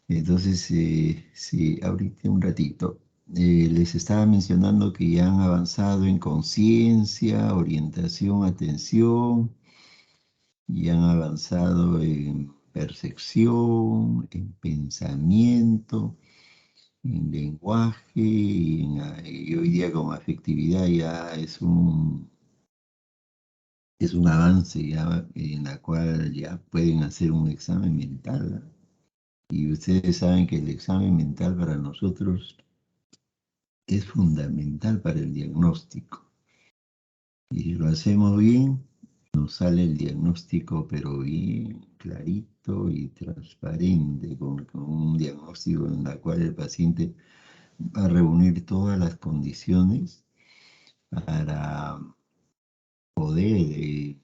Entonces, sí, ahorita un ratito. Les estaba mencionando que ya han avanzado en conciencia, orientación, atención, y han avanzado en percepción, en pensamiento, en lenguaje, y hoy día con afectividad ya es un avance ya en la cual ya pueden hacer un examen mental, ¿no? Y ustedes saben que el examen mental para nosotros es fundamental para el diagnóstico. Y si lo hacemos bien, nos sale el diagnóstico, pero bien clarito y transparente, con un diagnóstico en el cual el paciente va a reunir todas las condiciones para poder,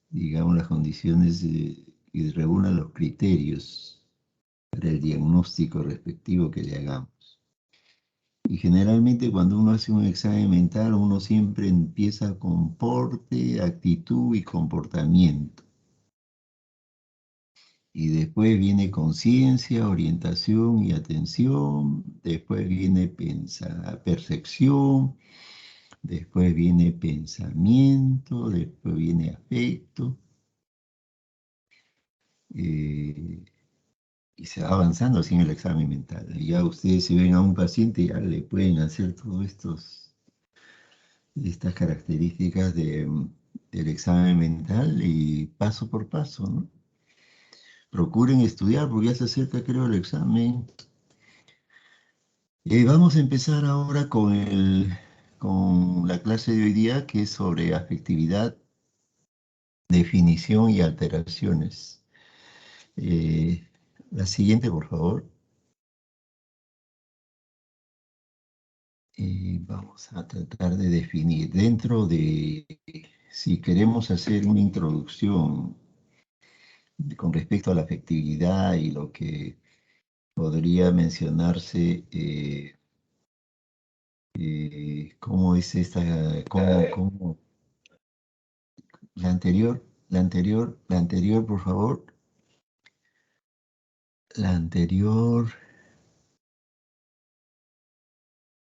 digamos, las condiciones y reúna los criterios para el diagnóstico respectivo que le hagamos. Y generalmente cuando uno hace un examen mental, uno siempre empieza con porte, actitud y comportamiento. Y después viene conciencia, orientación y atención. Después viene percepción. Después viene pensamiento. Después viene afecto. eh, y se va avanzando así en el examen mental. Y ya ustedes si ven a un paciente, ya le pueden hacer todos estas características del examen mental y paso por paso, ¿no? Procuren estudiar porque ya se acerca, creo, el examen. Vamos a empezar ahora con la clase de hoy día, que es sobre afectividad, definición y alteraciones. Eh, la siguiente, por favor. Vamos a tratar de definir si queremos hacer una introducción con respecto a la afectividad y lo que podría mencionarse, ¿cómo es esta? ¿Cómo? La anterior, por favor. La anterior,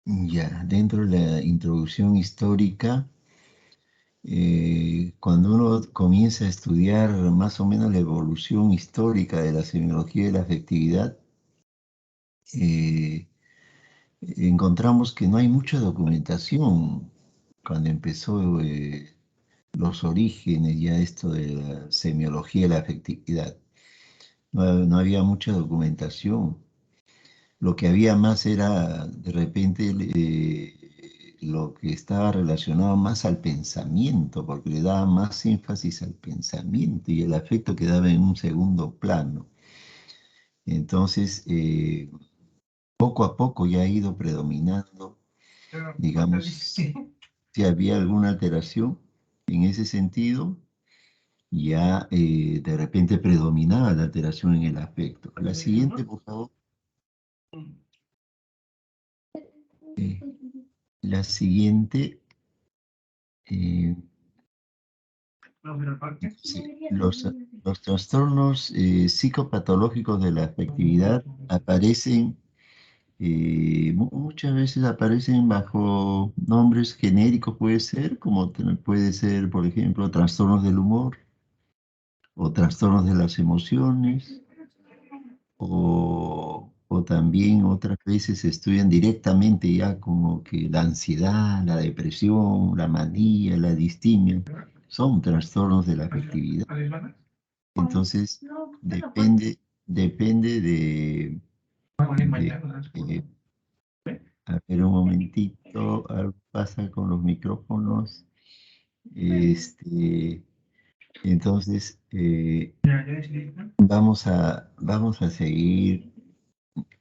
ya, dentro de la introducción histórica, cuando uno comienza a estudiar más o menos la evolución histórica de la semiología y la afectividad, eh, encontramos que no hay mucha documentación cuando empezó los orígenes, ya esto de la semiología y la afectividad. No había mucha documentación. Lo que había más era de repente lo que estaba relacionado más al pensamiento, porque le daba más énfasis al pensamiento y el afecto quedaba en un segundo plano. Entonces, poco a poco ya ha ido predominando, digamos, si había alguna alteración en ese sentido, ya de repente predominaba la alteración en el afecto. La siguiente, por favor. Eh, la siguiente. eh, sí, los trastornos psicopatológicos de la afectividad aparecen, muchas veces aparecen bajo nombres genéricos, puede ser, como puede ser, por ejemplo, trastornos del humor o trastornos de las emociones, o también otras veces se estudian directamente ya como que la ansiedad, la depresión, la manía, la distimia, son trastornos de la afectividad. Entonces, depende de, a ver un momentito, algo pasa con los micrófonos. Este, entonces, vamos a seguir.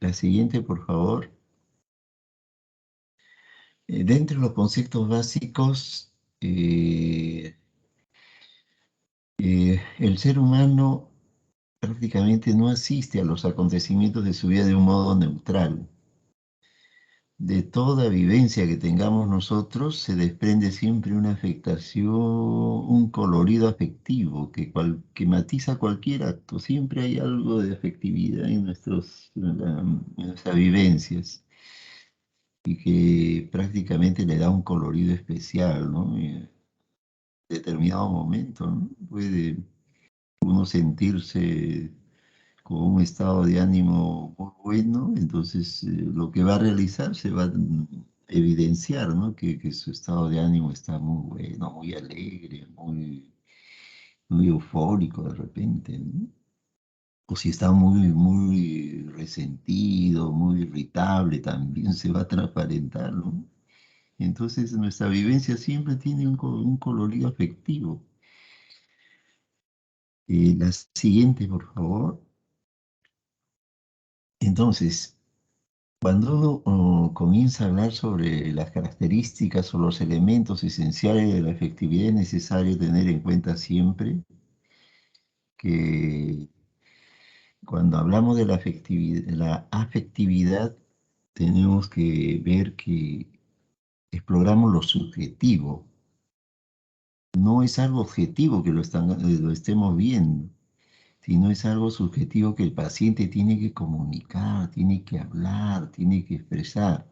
La siguiente, por favor. Dentro de los conceptos básicos, el ser humano prácticamente no asiste a los acontecimientos de su vida de un modo neutral. De toda vivencia que tengamos nosotros se desprende siempre una afectación, un colorido afectivo que matiza cualquier acto. Siempre hay algo de afectividad en en nuestras vivencias y que prácticamente le da un colorido especial, ¿no? En determinado momento, ¿no? Puede uno sentirse con un estado de ánimo muy bueno, entonces lo que va a realizar se va a evidenciar, ¿no? Que su estado de ánimo está muy bueno, muy alegre, muy eufórico de repente, ¿no? O si está muy resentido, muy irritable, también se va a transparentar, ¿no? Entonces nuestra vivencia siempre tiene un colorido afectivo. La siguiente, por favor. Entonces, cuando uno comienza a hablar sobre las características o los elementos esenciales de la efectividad, es necesario tener en cuenta siempre que cuando hablamos de la afectividad, tenemos que ver que exploramos lo subjetivo. No es algo objetivo que lo estemos viendo, sino es algo subjetivo que el paciente tiene que comunicar, tiene que hablar, tiene que expresar.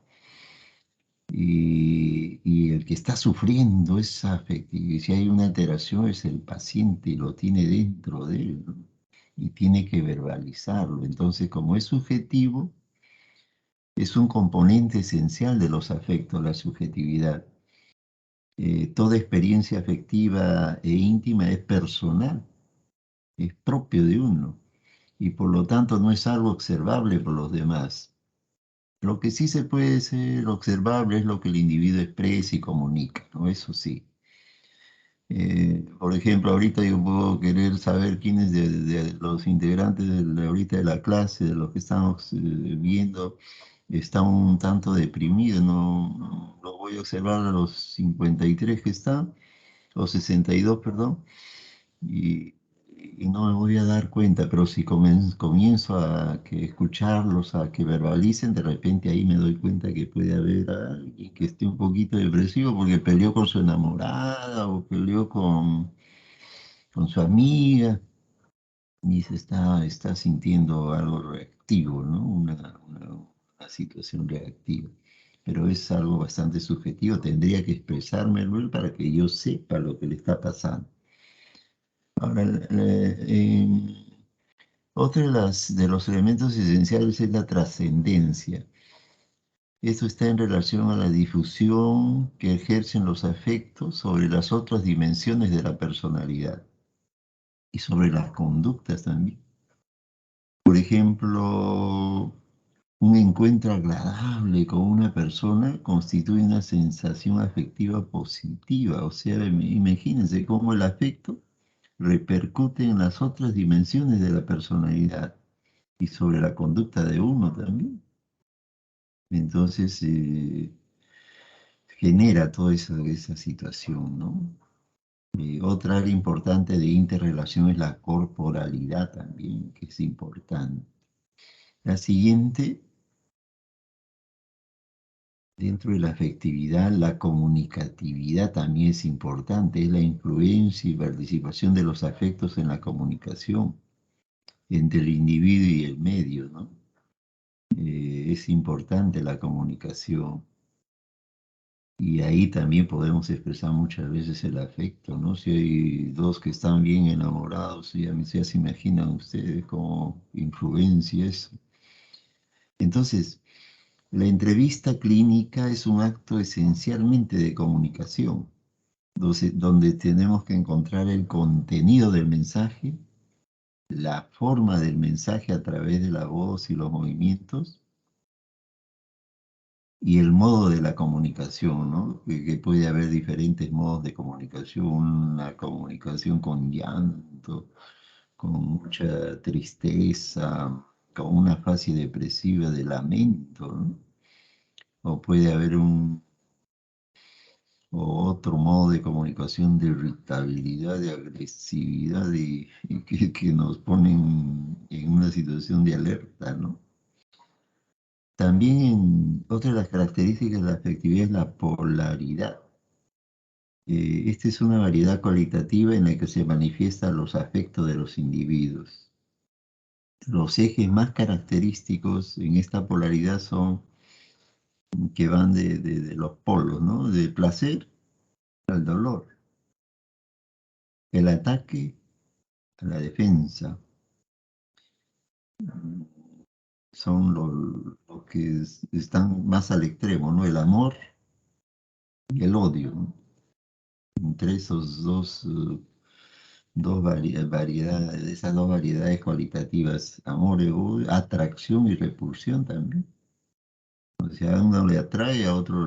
Y el que está sufriendo esa afectividad, si hay una alteración, es el paciente y lo tiene dentro de él, ¿no? Y tiene que verbalizarlo. Entonces, como es subjetivo, es un componente esencial de los afectos, la subjetividad. Toda experiencia afectiva e íntima es personal, es propio de uno, y por lo tanto no es algo observable por los demás. Lo que sí se puede ser observable es lo que el individuo expresa y comunica, ¿no? Eso sí. Por ejemplo, ahorita yo puedo querer saber quiénes de los integrantes ahorita de la clase, de los que estamos viendo, están un tanto deprimidos. No, lo voy a observar a los 53 que están, o 62, perdón, y, y no me voy a dar cuenta, pero si comienzo a escucharlos, a que verbalicen, de repente ahí me doy cuenta que puede haber alguien que esté un poquito depresivo porque peleó con su enamorada o peleó con su amiga y está sintiendo algo reactivo, ¿no? Una situación reactiva. Pero es algo bastante subjetivo, tendría que expresármelo para que yo sepa lo que le está pasando. Ahora, otro de los elementos esenciales es la trascendencia. Esto está en relación a la difusión que ejercen los afectos sobre las otras dimensiones de la personalidad y sobre las conductas también. Por ejemplo, un encuentro agradable con una persona constituye una sensación afectiva positiva. O sea, imagínense cómo el afecto repercute en las otras dimensiones de la personalidad y sobre la conducta de uno también. Entonces, genera toda esa situación, ¿no? Otra área importante de interrelación es la corporalidad también, que es importante. La siguiente, dentro de la afectividad, la comunicatividad también es importante, es la influencia y participación de los afectos en la comunicación entre el individuo y el medio, ¿no? Es importante la comunicación. Y ahí también podemos expresar muchas veces el afecto, ¿no? Si hay dos que están bien enamorados, ya se imaginan ustedes cómo influencia eso. Entonces, la entrevista clínica es un acto esencialmente de comunicación, donde tenemos que encontrar el contenido del mensaje, la forma del mensaje a través de la voz y los movimientos, y el modo de la comunicación, ¿no? Que puede haber diferentes modos de comunicación, una comunicación con llanto, con mucha tristeza, con una fase depresiva de lamento, ¿no? O puede haber o otro modo de comunicación de irritabilidad, de agresividad y que nos ponen en una situación de alerta, ¿no? También otra de las características de la afectividad es la polaridad. Esta es una variedad cualitativa en la que se manifiestan los afectos de los individuos. Los ejes más característicos en esta polaridad son que van de los polos, ¿no? Del placer al dolor, el ataque a la defensa. Son los que están más al extremo, ¿no? El amor y el odio, ¿no? Entre esos variedades, esas dos variedades cualitativas, amor y odio, atracción y repulsión también. O sea, a uno le atrae, a otro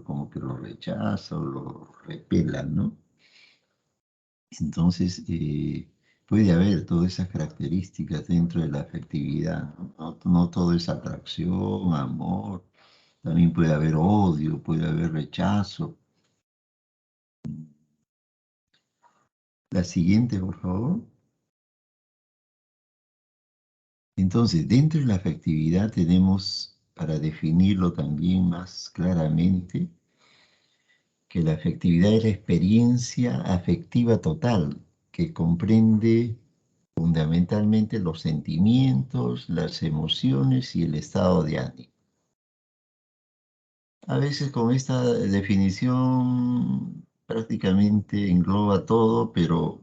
como que lo rechaza o lo repela, ¿no? Entonces, puede haber todas esas características dentro de la afectividad, ¿no? No todo es atracción, amor, también puede haber odio, puede haber rechazo. La siguiente, por favor. Entonces, dentro de la afectividad tenemos, para definirlo también más claramente, que la afectividad es la experiencia afectiva total, que comprende fundamentalmente los sentimientos, las emociones y el estado de ánimo. A veces con esta definición prácticamente engloba todo, pero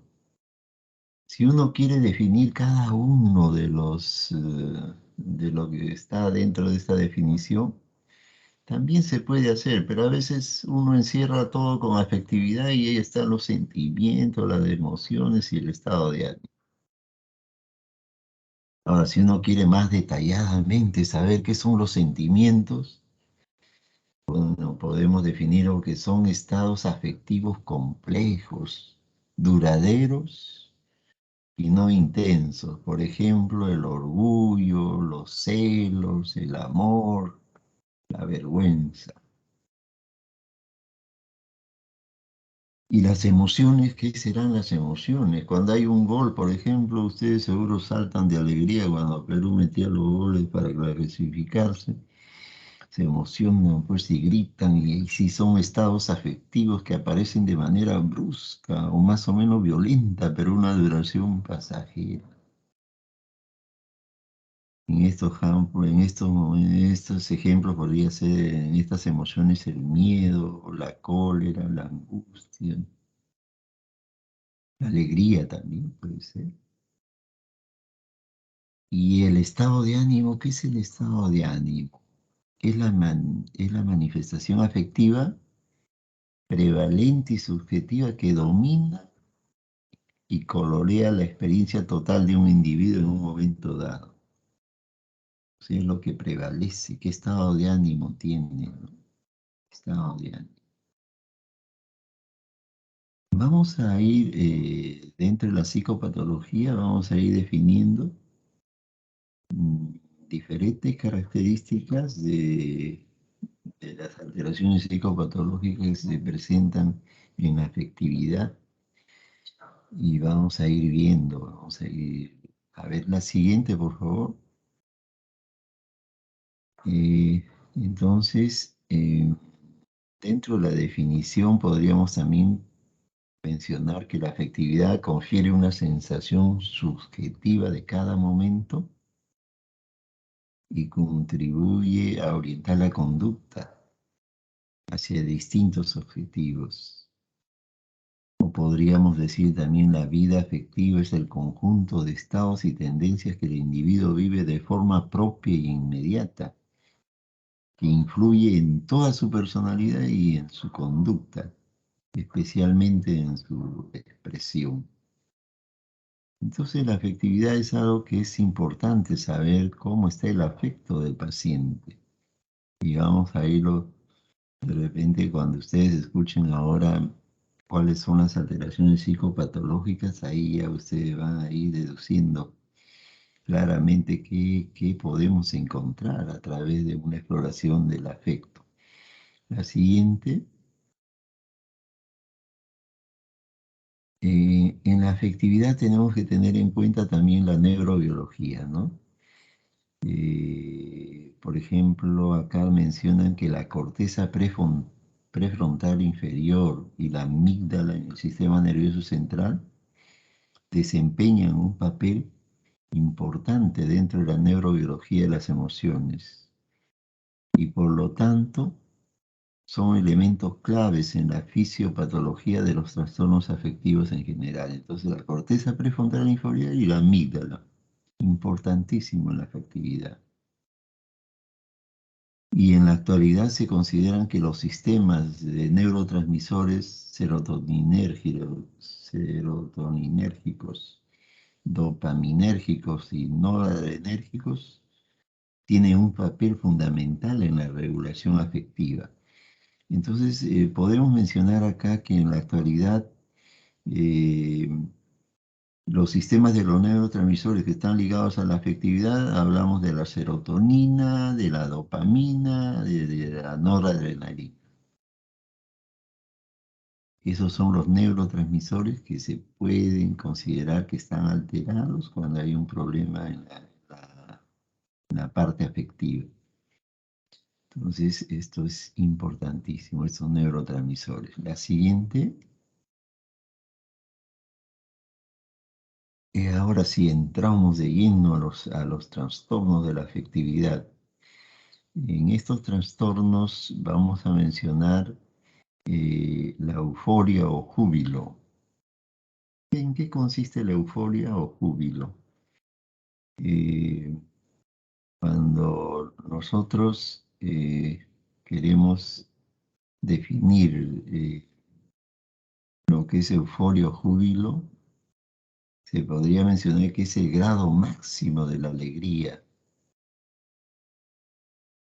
si uno quiere definir cada uno de lo que está dentro de esta definición, también se puede hacer, pero a veces uno encierra todo con afectividad y ahí están los sentimientos, las emociones y el estado de ánimo. Ahora, si uno quiere más detalladamente saber qué son los sentimientos, bueno, podemos definir lo que son estados afectivos complejos, duraderos y no intensos. Por ejemplo, el orgullo, los celos, el amor, la vergüenza. ¿Y las emociones? ¿Qué serán las emociones? Cuando hay un gol, por ejemplo, ustedes seguro saltan de alegría cuando Perú metía los goles para clasificarse. Se emocionan, pues, y gritan, y si son estados afectivos que aparecen de manera brusca o más o menos violenta, pero una duración pasajera. En estos ejemplos podría ser en estas emociones el miedo, la cólera, la angustia, la alegría también puede ser. Y el estado de ánimo, ¿qué es el estado de ánimo? Es la manifestación afectiva prevalente y subjetiva que domina y colorea la experiencia total de un individuo en un momento dado. O sea, es lo que prevalece, qué estado de ánimo tiene, ¿no? Estado de ánimo. Vamos a ir, dentro de la psicopatología, vamos a ir definiendo mm, diferentes características de las alteraciones psicopatológicas que se presentan en la afectividad y vamos a ir viendo, vamos a ver la siguiente, por favor. Eh, entonces, dentro de la definición podríamos también mencionar que la afectividad confiere una sensación subjetiva de cada momento y contribuye a orientar la conducta hacia distintos objetivos. O podríamos decir también la vida afectiva es el conjunto de estados y tendencias que el individuo vive de forma propia e inmediata, que influye en toda su personalidad y en su conducta, especialmente en su expresión. Entonces la afectividad es algo que es importante saber cómo está el afecto del paciente. Y vamos a irlo de repente cuando ustedes escuchen ahora cuáles son las alteraciones psicopatológicas, ahí ya ustedes van a ir deduciendo claramente qué podemos encontrar a través de una exploración del afecto. La siguiente, en la afectividad tenemos que tener en cuenta también la neurobiología, ¿no? por ejemplo, acá mencionan que la corteza prefrontal inferior y la amígdala en el sistema nervioso central desempeñan un papel importante dentro de la neurobiología de las emociones y por lo tanto son elementos claves en la fisiopatología de los trastornos afectivos en general. Entonces, la corteza prefrontal inferior y la amígdala, importantísimo en la afectividad. Y en la actualidad se consideran que los sistemas de neurotransmisores serotoninérgicos, dopaminérgicos y noradrenérgicos tienen un papel fundamental en la regulación afectiva. Entonces, podemos mencionar acá que en la actualidad eh, los sistemas de los neurotransmisores que están ligados a la afectividad, hablamos de la serotonina, de la dopamina, de la noradrenalina. Esos son los neurotransmisores que se pueden considerar que están alterados cuando hay un problema en la parte afectiva. Entonces, esto es importantísimo, estos neurotransmisores. La siguiente, ahora sí entramos de lleno a los trastornos de la afectividad. En estos trastornos vamos a mencionar la euforia o júbilo. ¿En qué consiste la euforia o júbilo? Eh, Cuando nosotros queremos definir lo que es euforia o júbilo, se podría mencionar que es el grado máximo de la alegría.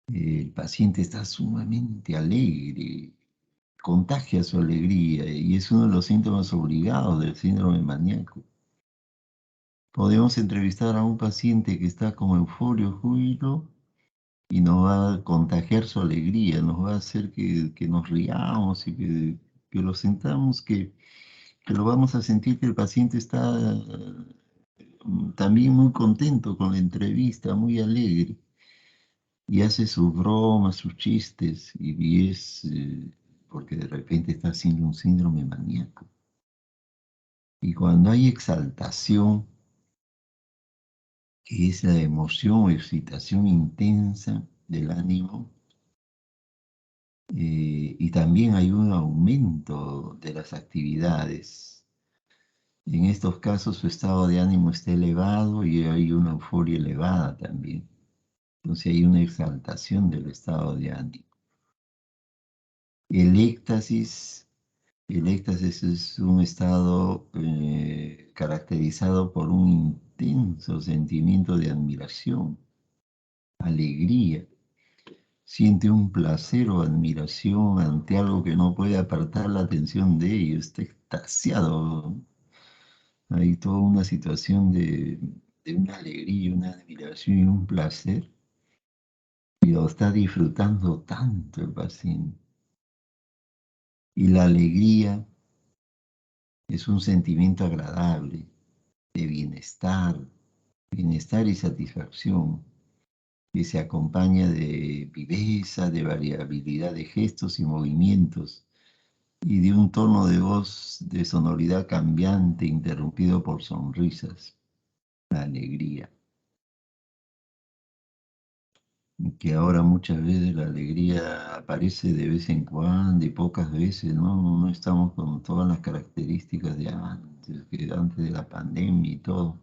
El paciente está sumamente alegre, contagia su alegría y es uno de los síntomas obligados del síndrome maníaco. Podemos entrevistar a un paciente que está con euforia o júbilo y nos va a contagiar su alegría, nos va a hacer que nos riamos y que lo sentamos, que lo vamos a sentir que el paciente está también muy contento con la entrevista, muy alegre, y hace sus bromas, sus chistes, y es porque de repente está haciendo un síndrome maníaco. Y cuando hay exaltación, que es la emoción o excitación intensa del ánimo, y también hay un aumento de las actividades. En estos casos su estado de ánimo está elevado y hay una euforia elevada también. Entonces hay una exaltación del estado de ánimo. El éxtasis, el éxtasis es un estado caracterizado por un intenso sentimiento de admiración, alegría. Siente un placer o admiración ante algo que no puede apartar la atención de ello. Está extasiado. Hay toda una situación de una alegría, una admiración y un placer. Y lo está disfrutando tanto el paciente. Y la alegría es un sentimiento agradable de bienestar, bienestar y satisfacción, que se acompaña de viveza, de variabilidad de gestos y movimientos, y de un tono de voz de sonoridad cambiante, interrumpido por sonrisas, la alegría. Que ahora muchas veces la alegría aparece de vez en cuando y pocas veces, ¿no? No estamos con todas las características de antes, que antes de la pandemia y todo,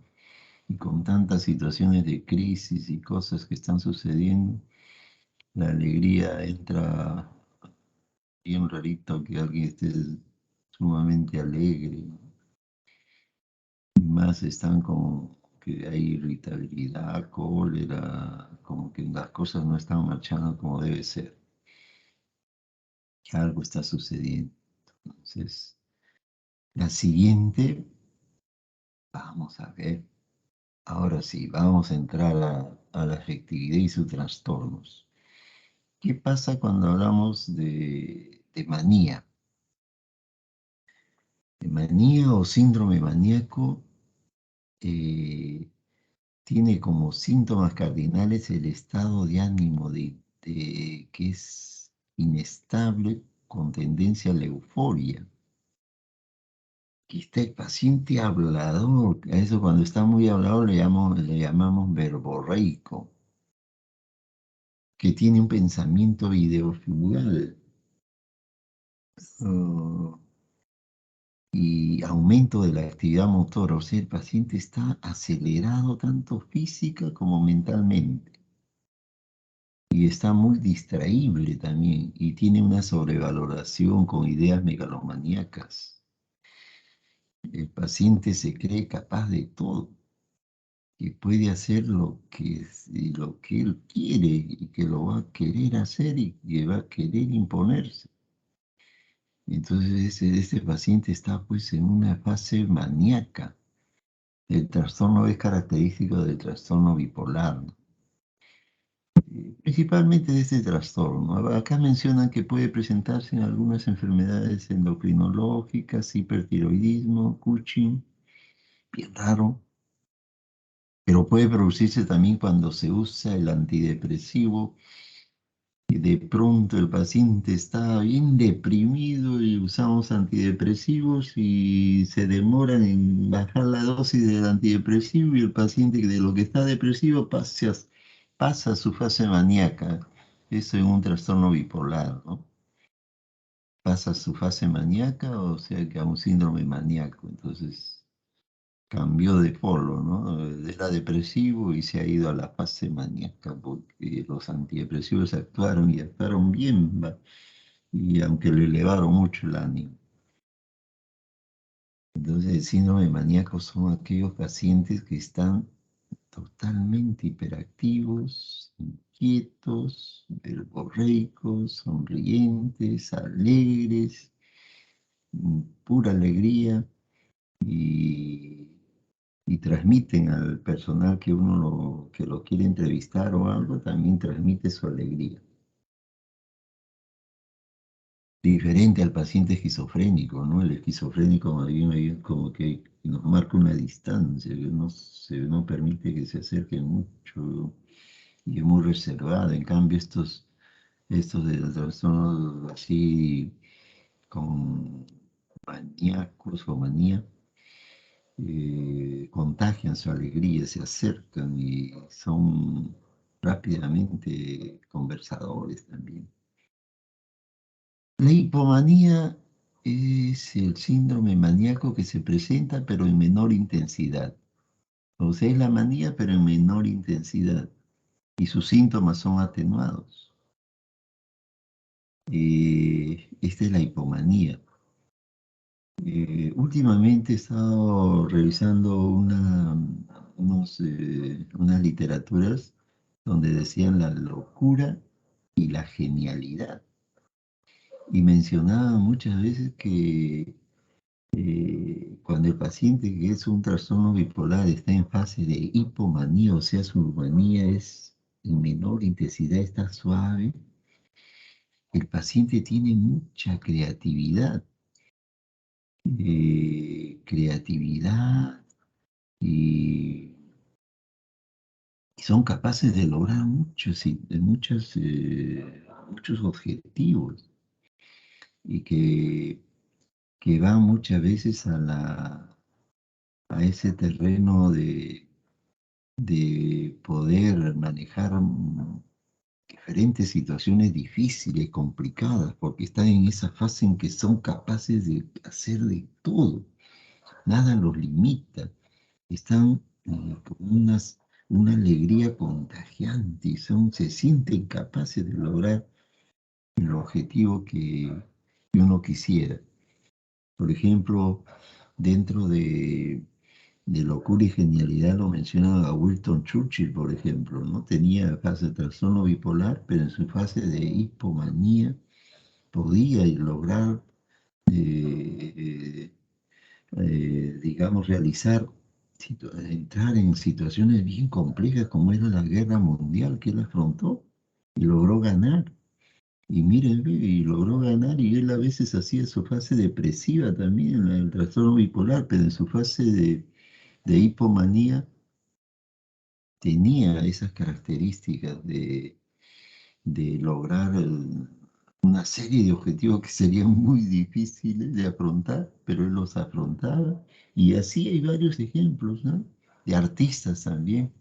y con tantas situaciones de crisis y cosas que están sucediendo, la alegría entra bien rarito que alguien esté sumamente alegre, ¿no? Y más están como que hay irritabilidad, cólera, como que las cosas no están marchando como debe ser, que algo está sucediendo. Entonces, la siguiente, vamos a ver, ahora sí, vamos a entrar a la afectividad y sus trastornos. ¿Qué pasa cuando hablamos de manía? De manía o síndrome maníaco, eh, tiene como síntomas cardinales el estado de ánimo que es inestable con tendencia a la euforia. Aquí está el paciente hablador, a eso cuando está muy hablador le llamamos verborreico, que tiene un pensamiento videofugal uh, y aumento de la actividad motora, o sea, el paciente está acelerado tanto física como mentalmente. Y está muy distraíble también y tiene una sobrevaloración con ideas megalomaníacas. El paciente se cree capaz de todo, que puede hacer lo que él quiere y que lo va a querer hacer y que va a querer imponerse. Entonces ese paciente está pues en una fase maníaca. El trastorno es característico del trastorno bipolar, ¿no? Principalmente de este trastorno. Acá mencionan que puede presentarse en algunas enfermedades endocrinológicas, hipertiroidismo, Cushing, bien raro, pero puede producirse también cuando se usa el antidepresivo y de pronto el paciente está bien deprimido y usamos antidepresivos y se demoran en bajar la dosis del antidepresivo y el paciente de lo que está depresivo pasa a su fase maníaca. Eso en un trastorno bipolar, ¿no? Pasa a su fase maníaca, o sea que a un síndrome maníaco. Entonces cambió de polo, ¿no? Era depresivo y se ha ido a la fase maníaca porque los antidepresivos actuaron y actuaron bien, ¿va? Y aunque le elevaron mucho el ánimo. Entonces el síndrome maníaco son aquellos pacientes que están totalmente hiperactivos, inquietos, verborreicos, sonrientes, alegres, pura alegría y, y transmiten al personal que lo quiere entrevistar o algo, también transmite su alegría. Diferente al paciente esquizofrénico, ¿no? El esquizofrénico más bien hay como que nos marca una distancia, que no permite que se acerque mucho y es muy reservado. En cambio, estos de los trastornos así con maníacos o manía, contagian su alegría, se acercan y son rápidamente conversadores también. La hipomanía es el síndrome maníaco que se presenta pero en menor intensidad. O sea, es la manía pero en menor intensidad y sus síntomas son atenuados. Esta es la hipomanía. Últimamente he estado revisando unas literaturas donde decían la locura y la genialidad. Y mencionaban muchas veces que cuando el paciente que es un trastorno bipolar está en fase de hipomanía, o sea, su manía es en menor intensidad, está suave, el paciente tiene mucha creatividad. Creatividad y, y son capaces de lograr muchos objetivos y que van muchas veces a ese terreno de poder manejar diferentes situaciones difíciles, complicadas, porque están en esa fase en que son capaces de hacer de todo, nada los limita. Están con una alegría contagiante y se sienten capaces de lograr el objetivo que uno quisiera. Por ejemplo, dentro de locura y genialidad lo mencionaba a Winston Churchill, por ejemplo, ¿no? Tenía fase de trastorno bipolar, pero en su fase de hipomanía podía lograr eh, digamos, entrar en situaciones bien complejas como era la guerra mundial que él afrontó y logró ganar. Y miren, ve, y logró ganar y él a veces hacía su fase depresiva también, el trastorno bipolar, pero en su fase de hipomanía tenía esas características de lograr una serie de objetivos que serían muy difíciles de afrontar, pero él los afrontaba. Y así hay varios ejemplos, ¿no? De artistas también,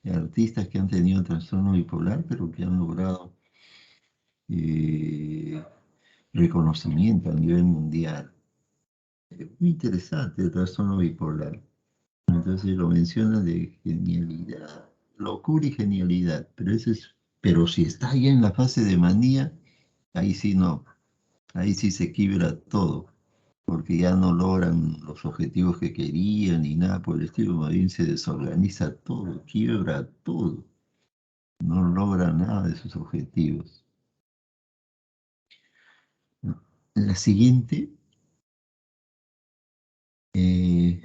de artistas que han tenido trastorno bipolar, pero que han logrado eh, reconocimiento a nivel mundial. Muy interesante el trastorno bipolar. Entonces lo menciona de genialidad, locura y genialidad, pero si está ya en la fase de manía, ahí sí no, ahí sí se quiebra todo, porque ya no logran los objetivos que querían ni nada por el estilo, más bien se desorganiza todo, quiebra todo, no logra nada de sus objetivos. La siguiente, eh,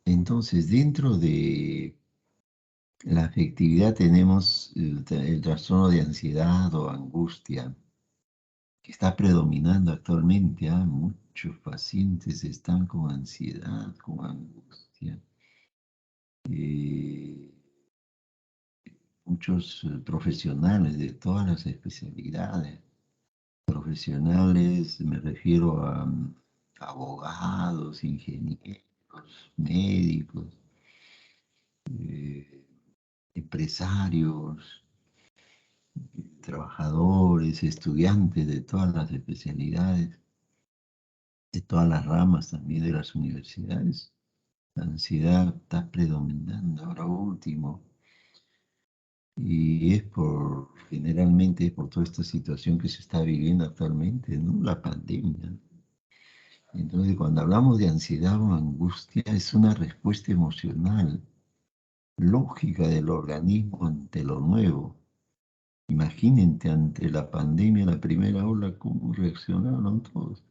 entonces, dentro de la afectividad tenemos el trastorno de ansiedad o angustia que está predominando actualmente. Muchos pacientes están con ansiedad, con angustia. Eh, Muchos profesionales de todas las especialidades. Profesionales, me refiero a abogados, ingenieros, médicos, eh, empresarios, trabajadores, estudiantes de todas las especialidades, de todas las ramas también de las universidades. La ansiedad está predominando ahora último y generalmente es por toda esta situación que se está viviendo actualmente, ¿no? La pandemia. Entonces, cuando hablamos de ansiedad o angustia, es una respuesta emocional, lógica del organismo ante lo nuevo. Imagínate ante la pandemia, la primera ola, cómo reaccionaron todos,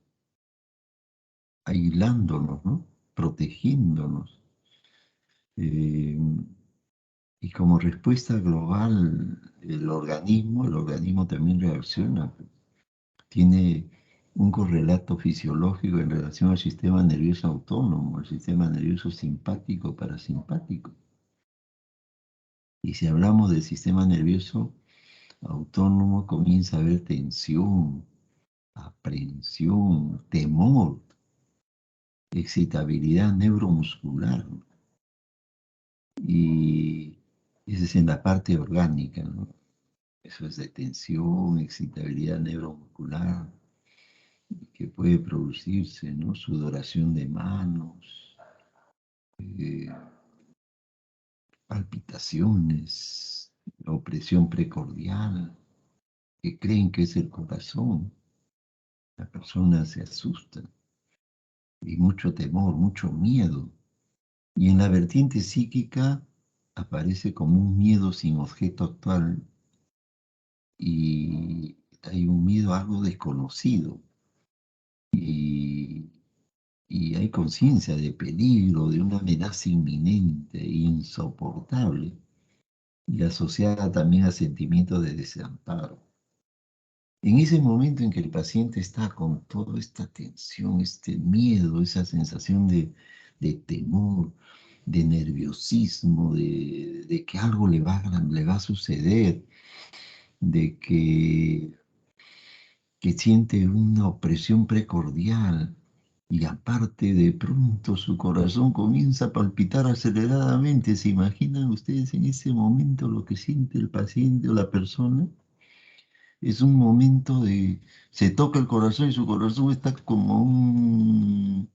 aislándonos, ¿no? Protegiéndonos. Eh, y como respuesta global, el organismo también reacciona. Tiene un correlato fisiológico en relación al sistema nervioso autónomo, al sistema nervioso simpático, parasimpático. Y si hablamos del sistema nervioso autónomo, comienza a haber tensión, aprensión, temor, excitabilidad neuromuscular. Y eso es en la parte orgánica, ¿no? Eso es de tensión, excitabilidad neuromuscular, que puede producirse, ¿no? Sudoración de manos, eh, palpitaciones, opresión precordial, que creen que es el corazón. La persona se asusta y mucho temor, mucho miedo. Y en la vertiente psíquica aparece como un miedo sin objeto actual y hay un miedo a algo desconocido y, y hay conciencia de peligro, de una amenaza inminente e insoportable y asociada también a sentimientos de desamparo. En ese momento en que el paciente está con toda esta tensión, este miedo, esa sensación de temor, de nerviosismo, de que algo le va a suceder, de que siente una opresión precordial y aparte de pronto su corazón comienza a palpitar aceleradamente. ¿Se imaginan ustedes en ese momento lo que siente el paciente o la persona? Es un momento se toca el corazón y su corazón está como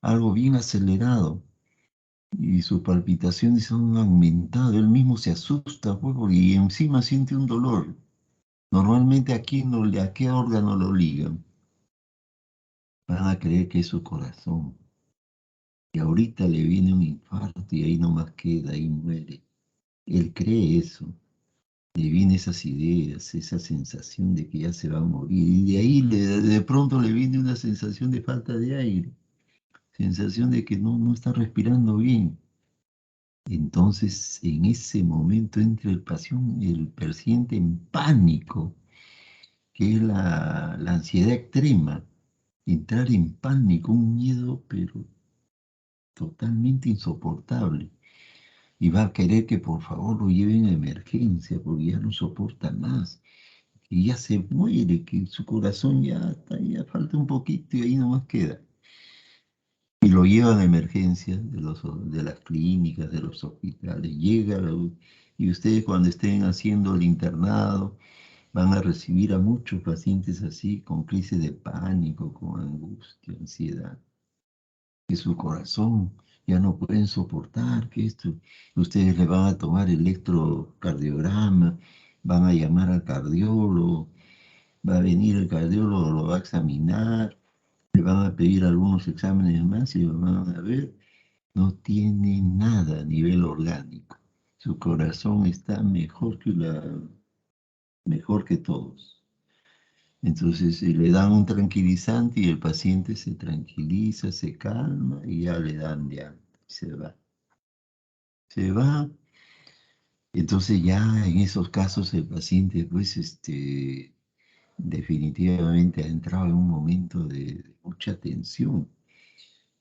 algo bien acelerado y sus palpitaciones son aumentadas. Él mismo se asusta, pues, y encima siente un dolor. Normalmente aquí no, a qué órgano lo ligan. Van a creer que es su corazón. Y ahorita le viene un infarto y ahí nomás queda, ahí muere. Él cree eso. Le vienen esas ideas, esa sensación de que ya se va a morir. Y de ahí de pronto le viene una sensación de falta de aire, sensación de que no está respirando bien. Entonces, en ese momento entra el paciente en pánico, que es la ansiedad extrema. Entrar en pánico, un miedo, pero totalmente insoportable. y va a querer que por favor lo lleven a emergencia porque ya no soporta más, que ya se muere, que su corazón ya está, ya falta un poquito y ahí nomás queda. Y lo llevan a emergencia de las clínicas, de los hospitales. Y ustedes cuando estén haciendo el internado van a recibir a muchos pacientes así, con crisis de pánico, con angustia, ansiedad, que su corazón ya no pueden soportar, que esto, ustedes le van a tomar electrocardiograma, van a llamar al cardiólogo, va a venir el cardiólogo, lo va a examinar, le van a pedir algunos exámenes más y lo van a ver, no tiene nada a nivel orgánico. Su corazón está mejor que todos. Entonces le dan un tranquilizante y el paciente se tranquiliza, se calma y ya le dan de alta. Se va. Se va. Entonces ya en esos casos el paciente pues definitivamente ha entrado en un momento de mucha tensión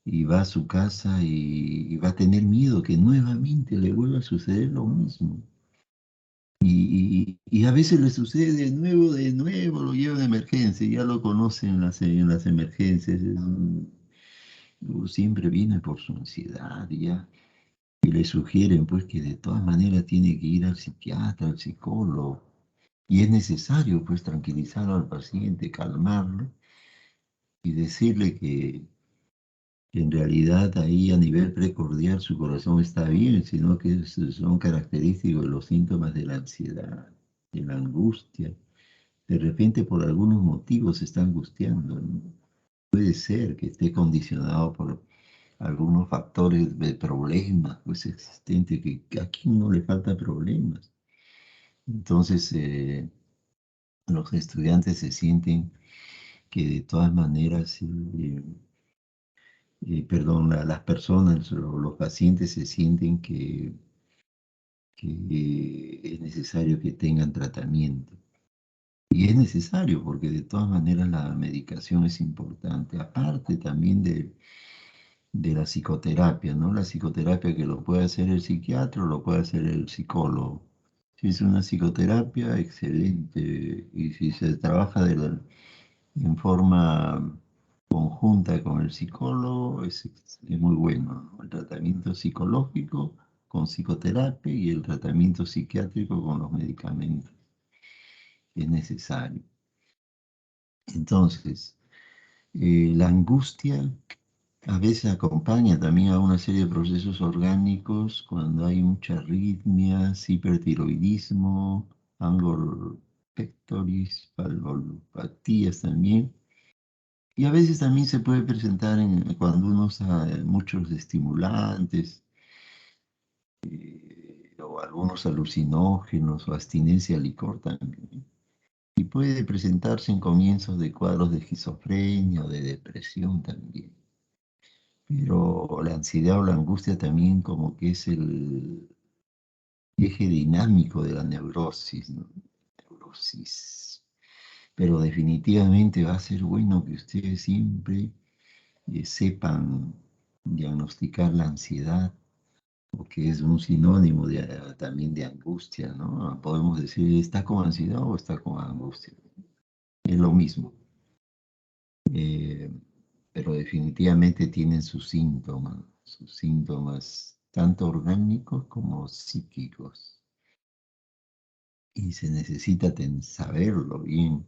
y va a su casa y va a tener miedo que nuevamente le vuelva a suceder lo mismo. Y a veces le sucede de nuevo, lo llevan a emergencia, ya lo conocen en las emergencias, siempre viene por su ansiedad, ya, y le sugieren pues que de todas maneras tiene que ir al psiquiatra, al psicólogo, y es necesario pues tranquilizarlo al paciente, calmarlo y decirle que en realidad ahí a nivel precordial su corazón está bien, sino que son característicos de los síntomas de la ansiedad, de la angustia. De repente por algunos motivos se está angustiando, ¿no? Puede ser que esté condicionado por algunos factores de problemas pues existentes, que a quien no le falta problemas. Entonces los estudiantes se sienten que de todas maneras, perdón, las personas, los pacientes se sienten que es necesario que tengan tratamiento. Y es necesario porque de todas maneras la medicación es importante, aparte también de la psicoterapia, ¿no? La psicoterapia que lo puede hacer el psiquiatra o lo puede hacer el psicólogo. Si es una psicoterapia, excelente. Y si se trabaja en forma conjunta con el psicólogo, es muy bueno, ¿no? El tratamiento psicológico con psicoterapia y el tratamiento psiquiátrico con los medicamentos. Es necesario. Entonces, la angustia a veces acompaña también a una serie de procesos orgánicos cuando hay muchas arritmias, hipertiroidismo, angor pectoris, valvulopatías también. Y a veces también se puede presentar cuando uno usa muchos estimulantes o algunos alucinógenos o abstinencia al licor también. Y puede presentarse en comienzos de cuadros de esquizofrenia o de depresión también. Pero la ansiedad o la angustia también como que es el eje dinámico de la neurosis, ¿no? Neurosis. Pero definitivamente va a ser bueno que ustedes siempre sepan diagnosticar la ansiedad, porque es un sinónimo también de angustia, ¿no? Podemos decir, ¿está con ansiedad o está con angustia? Es lo mismo. Eh, pero definitivamente tienen sus síntomas tanto orgánicos como psíquicos. Y se necesita saberlo bien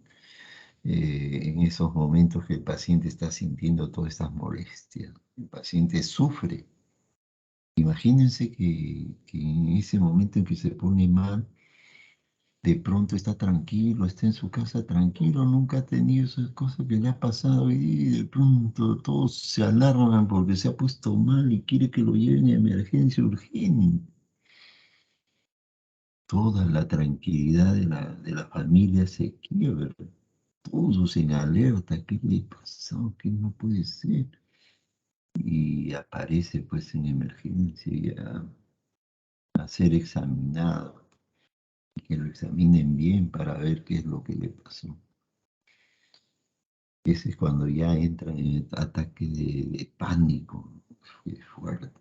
en esos momentos que el paciente está sintiendo todas estas molestias. El paciente sufre. Imagínense que en ese momento en que se pone mal, de pronto está tranquilo, está en su casa tranquilo, nunca ha tenido esas cosas que le ha pasado y de pronto todos se alarman porque se ha puesto mal y quiere que lo lleven a emergencia urgente. Toda la tranquilidad de la familia se quiebra, todos en alerta, ¿qué le pasó? ¿Qué no puede ser? Y aparece pues en emergencia a ser examinado, que lo examinen bien para ver qué es lo que le pasó. Ese es cuando ya entra en el ataque de pánico, ¿no? Es fuerte.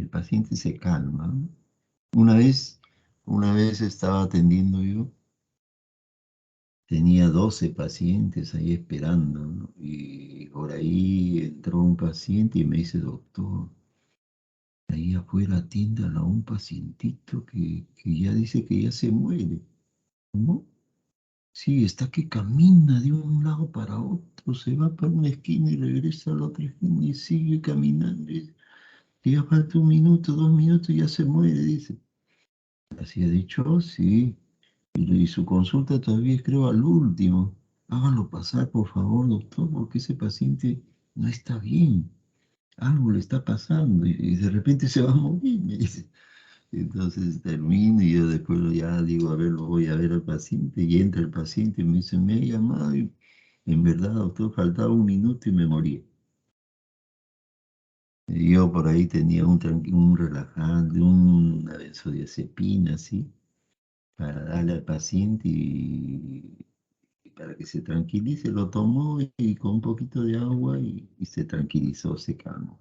el paciente se calma, ¿no? Una vez, una vez estaba atendiendo yo, tenía 12 pacientes ahí esperando, ¿no? Y por ahí entró un paciente y me dice, doctor, ahí afuera atiendan a un pacientito que ya dice que ya se muere, ¿no? Sí, está que camina de un lado para otro, se va para una esquina y regresa a la otra esquina y sigue caminando. Y ya falta un minuto, 2 minutos y ya se muere, dice. Así ha dicho, "Oh, sí. Y su consulta todavía es, creo, al último. Hágalo pasar, por favor, doctor, porque ese paciente no está bien. Algo le está pasando y de repente se va a morir", me dice. Entonces termino y yo después ya digo, a ver, lo voy a ver al paciente y entra el paciente y me dice, me ha llamado y en verdad, doctor, faltaba un minuto y me moría. Y yo por ahí tenía un relajante, una benzodiazepina, así, para darle al paciente y para que se tranquilice. Lo tomó y con un poquito de agua y se tranquilizó, se calmó.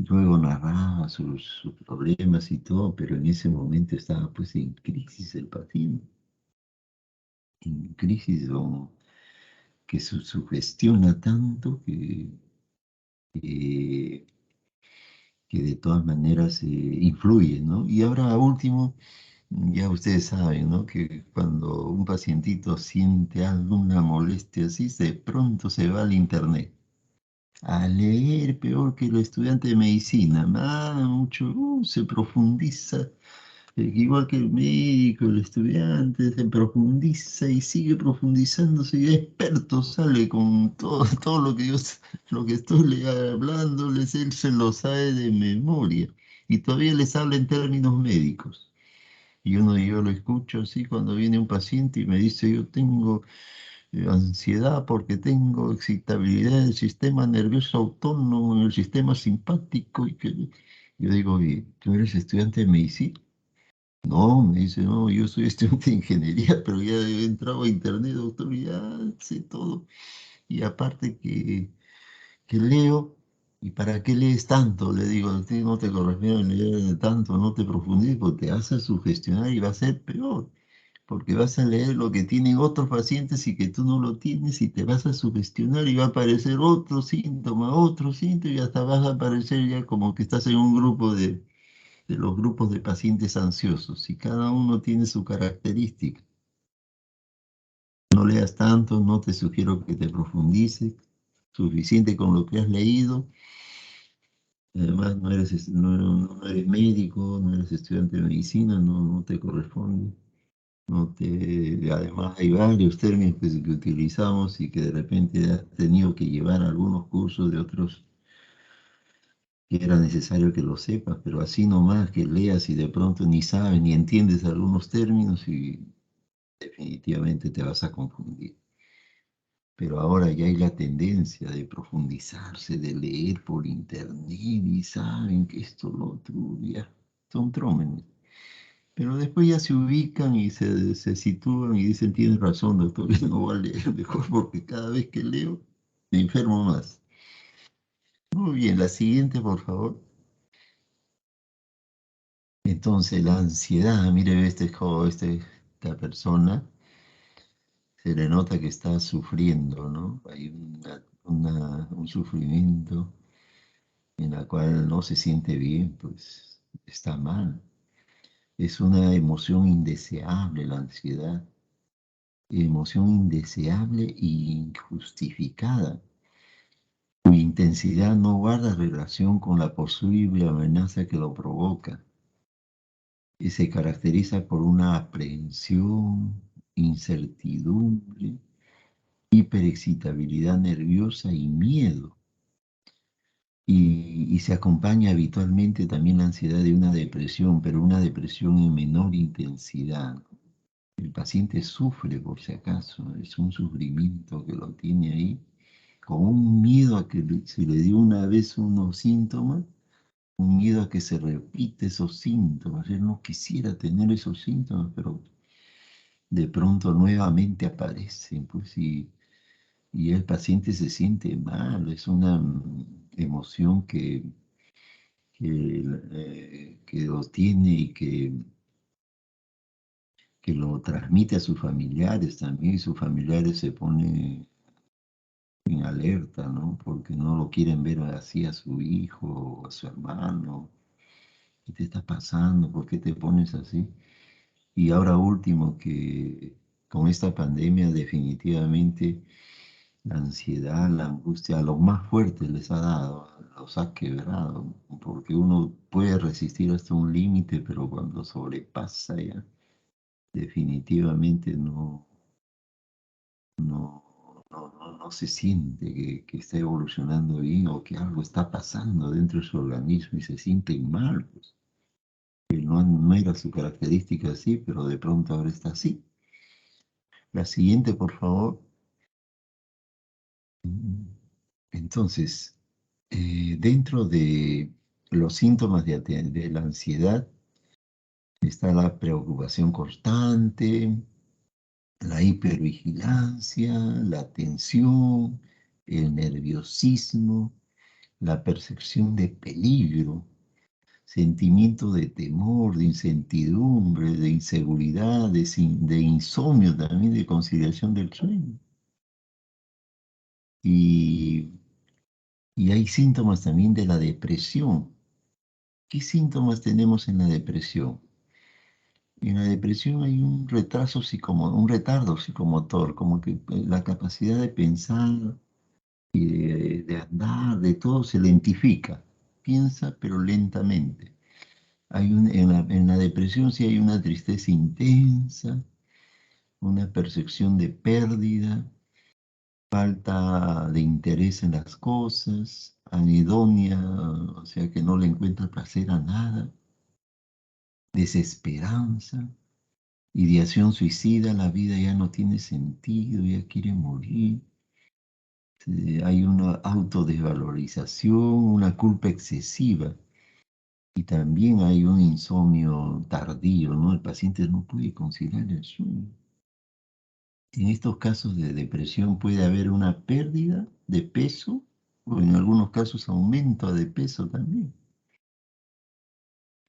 Luego narraba sus problemas y todo, pero en ese momento estaba pues en crisis el paciente, en crisis que se sugestiona tanto que, que de todas maneras influye, ¿no? Y ahora último, ya ustedes saben, ¿no? Que cuando un pacientito siente alguna molestia así, de pronto se va al internet a leer peor que el estudiante de medicina, mucho, se profundiza. Igual que el médico, el estudiante, se profundiza y sigue profundizándose y es experto, sale con todo, todo lo que lo que estoy hablándoles, él se lo sabe de memoria y todavía les habla en términos médicos. Y yo lo escucho así cuando viene un paciente y me dice, yo tengo ansiedad porque tengo excitabilidad del sistema nervioso autónomo en el sistema simpático y que yo digo, "¿Y tú eres estudiante de medicina?". No, me dice, no, yo soy estudiante de ingeniería, pero ya he entrado a internet, doctor, ya sé todo. Y aparte que leo, ¿y para qué lees tanto? Le digo, a ti no te corresponde leer tanto, no te profundices, porque te vas a sugestionar y va a ser peor, porque vas a leer lo que tienen otros pacientes y que tú no lo tienes y te vas a sugestionar y va a aparecer otro síntoma y hasta vas a aparecer ya como que estás en un grupo de los grupos de pacientes ansiosos y cada uno tiene su característica. No leas tanto, no te sugiero que te profundices, suficiente con lo que has leído. Además, no eres médico, no eres estudiante de medicina, no te corresponde. Además, hay varios términos que utilizamos y que de repente has tenido que llevar algunos cursos de otros que era necesario que lo sepas, pero así nomás que leas y de pronto ni sabes ni entiendes algunos términos y definitivamente te vas a confundir. Pero ahora ya hay la tendencia de profundizarse, de leer por internet y saben que esto, lo otro, ya son trómenes. Pero después ya se ubican y se sitúan y dicen, tienes razón, doctor, yo no voy a leer mejor porque cada vez que leo me enfermo más. Muy bien, la siguiente, por favor. Entonces, la ansiedad, mire, esta persona se le nota que está sufriendo, ¿no? Hay un sufrimiento en la cual no se siente bien, pues está mal. Es una emoción indeseable la ansiedad, emoción indeseable e injustificada, cuya intensidad no guarda relación con la posible amenaza que lo provoca y se caracteriza por una aprehensión, incertidumbre, hiperexcitabilidad nerviosa y miedo. Y se acompaña habitualmente también la ansiedad de una depresión, pero una depresión en menor intensidad. El paciente sufre por si acaso, es un sufrimiento que lo tiene ahí, con un miedo a que se le dio una vez unos síntomas, un miedo a que se repite esos síntomas. Él no quisiera tener esos síntomas, pero de pronto nuevamente aparecen, pues, y el paciente se siente mal, es una emoción que lo tiene y que lo transmite a sus familiares también, y sus familiares se ponen en alerta, ¿no? Porque no lo quieren ver así a su hijo o a su hermano. ¿Qué te está pasando? ¿Por qué te pones así? Y ahora último, que con esta pandemia definitivamente la ansiedad, la angustia, a los más fuertes les ha dado, los ha quebrado, porque uno puede resistir hasta un límite, pero cuando sobrepasa ya, definitivamente no se siente que está evolucionando bien o que algo está pasando dentro de su organismo y se sienten mal, pues. Que no era su característica así, pero de pronto ahora está así. La siguiente, por favor. Entonces, dentro de los síntomas de la ansiedad está la preocupación constante, la hipervigilancia, la tensión, el nerviosismo, la percepción de peligro, sentimiento de temor, de incertidumbre, de inseguridad, de insomnio también, de conciliación del sueño. Y, y hay síntomas también de la depresión. ¿Qué síntomas tenemos en la depresión? En la depresión hay un un retardo psicomotor, como que la capacidad de pensar y de andar, de todo se lentifica. Piensa, pero lentamente. En la depresión sí hay una tristeza intensa, una percepción de pérdida, falta de interés en las cosas, anedonia, o sea que no le encuentra placer a nada, desesperanza, ideación suicida, la vida ya no tiene sentido, ya quiere morir. Hay una autodesvalorización, una culpa excesiva y también hay un insomnio tardío, ¿no? El paciente no puede conciliar el sueño. En estos casos de depresión puede haber una pérdida de peso o en algunos casos aumento de peso también.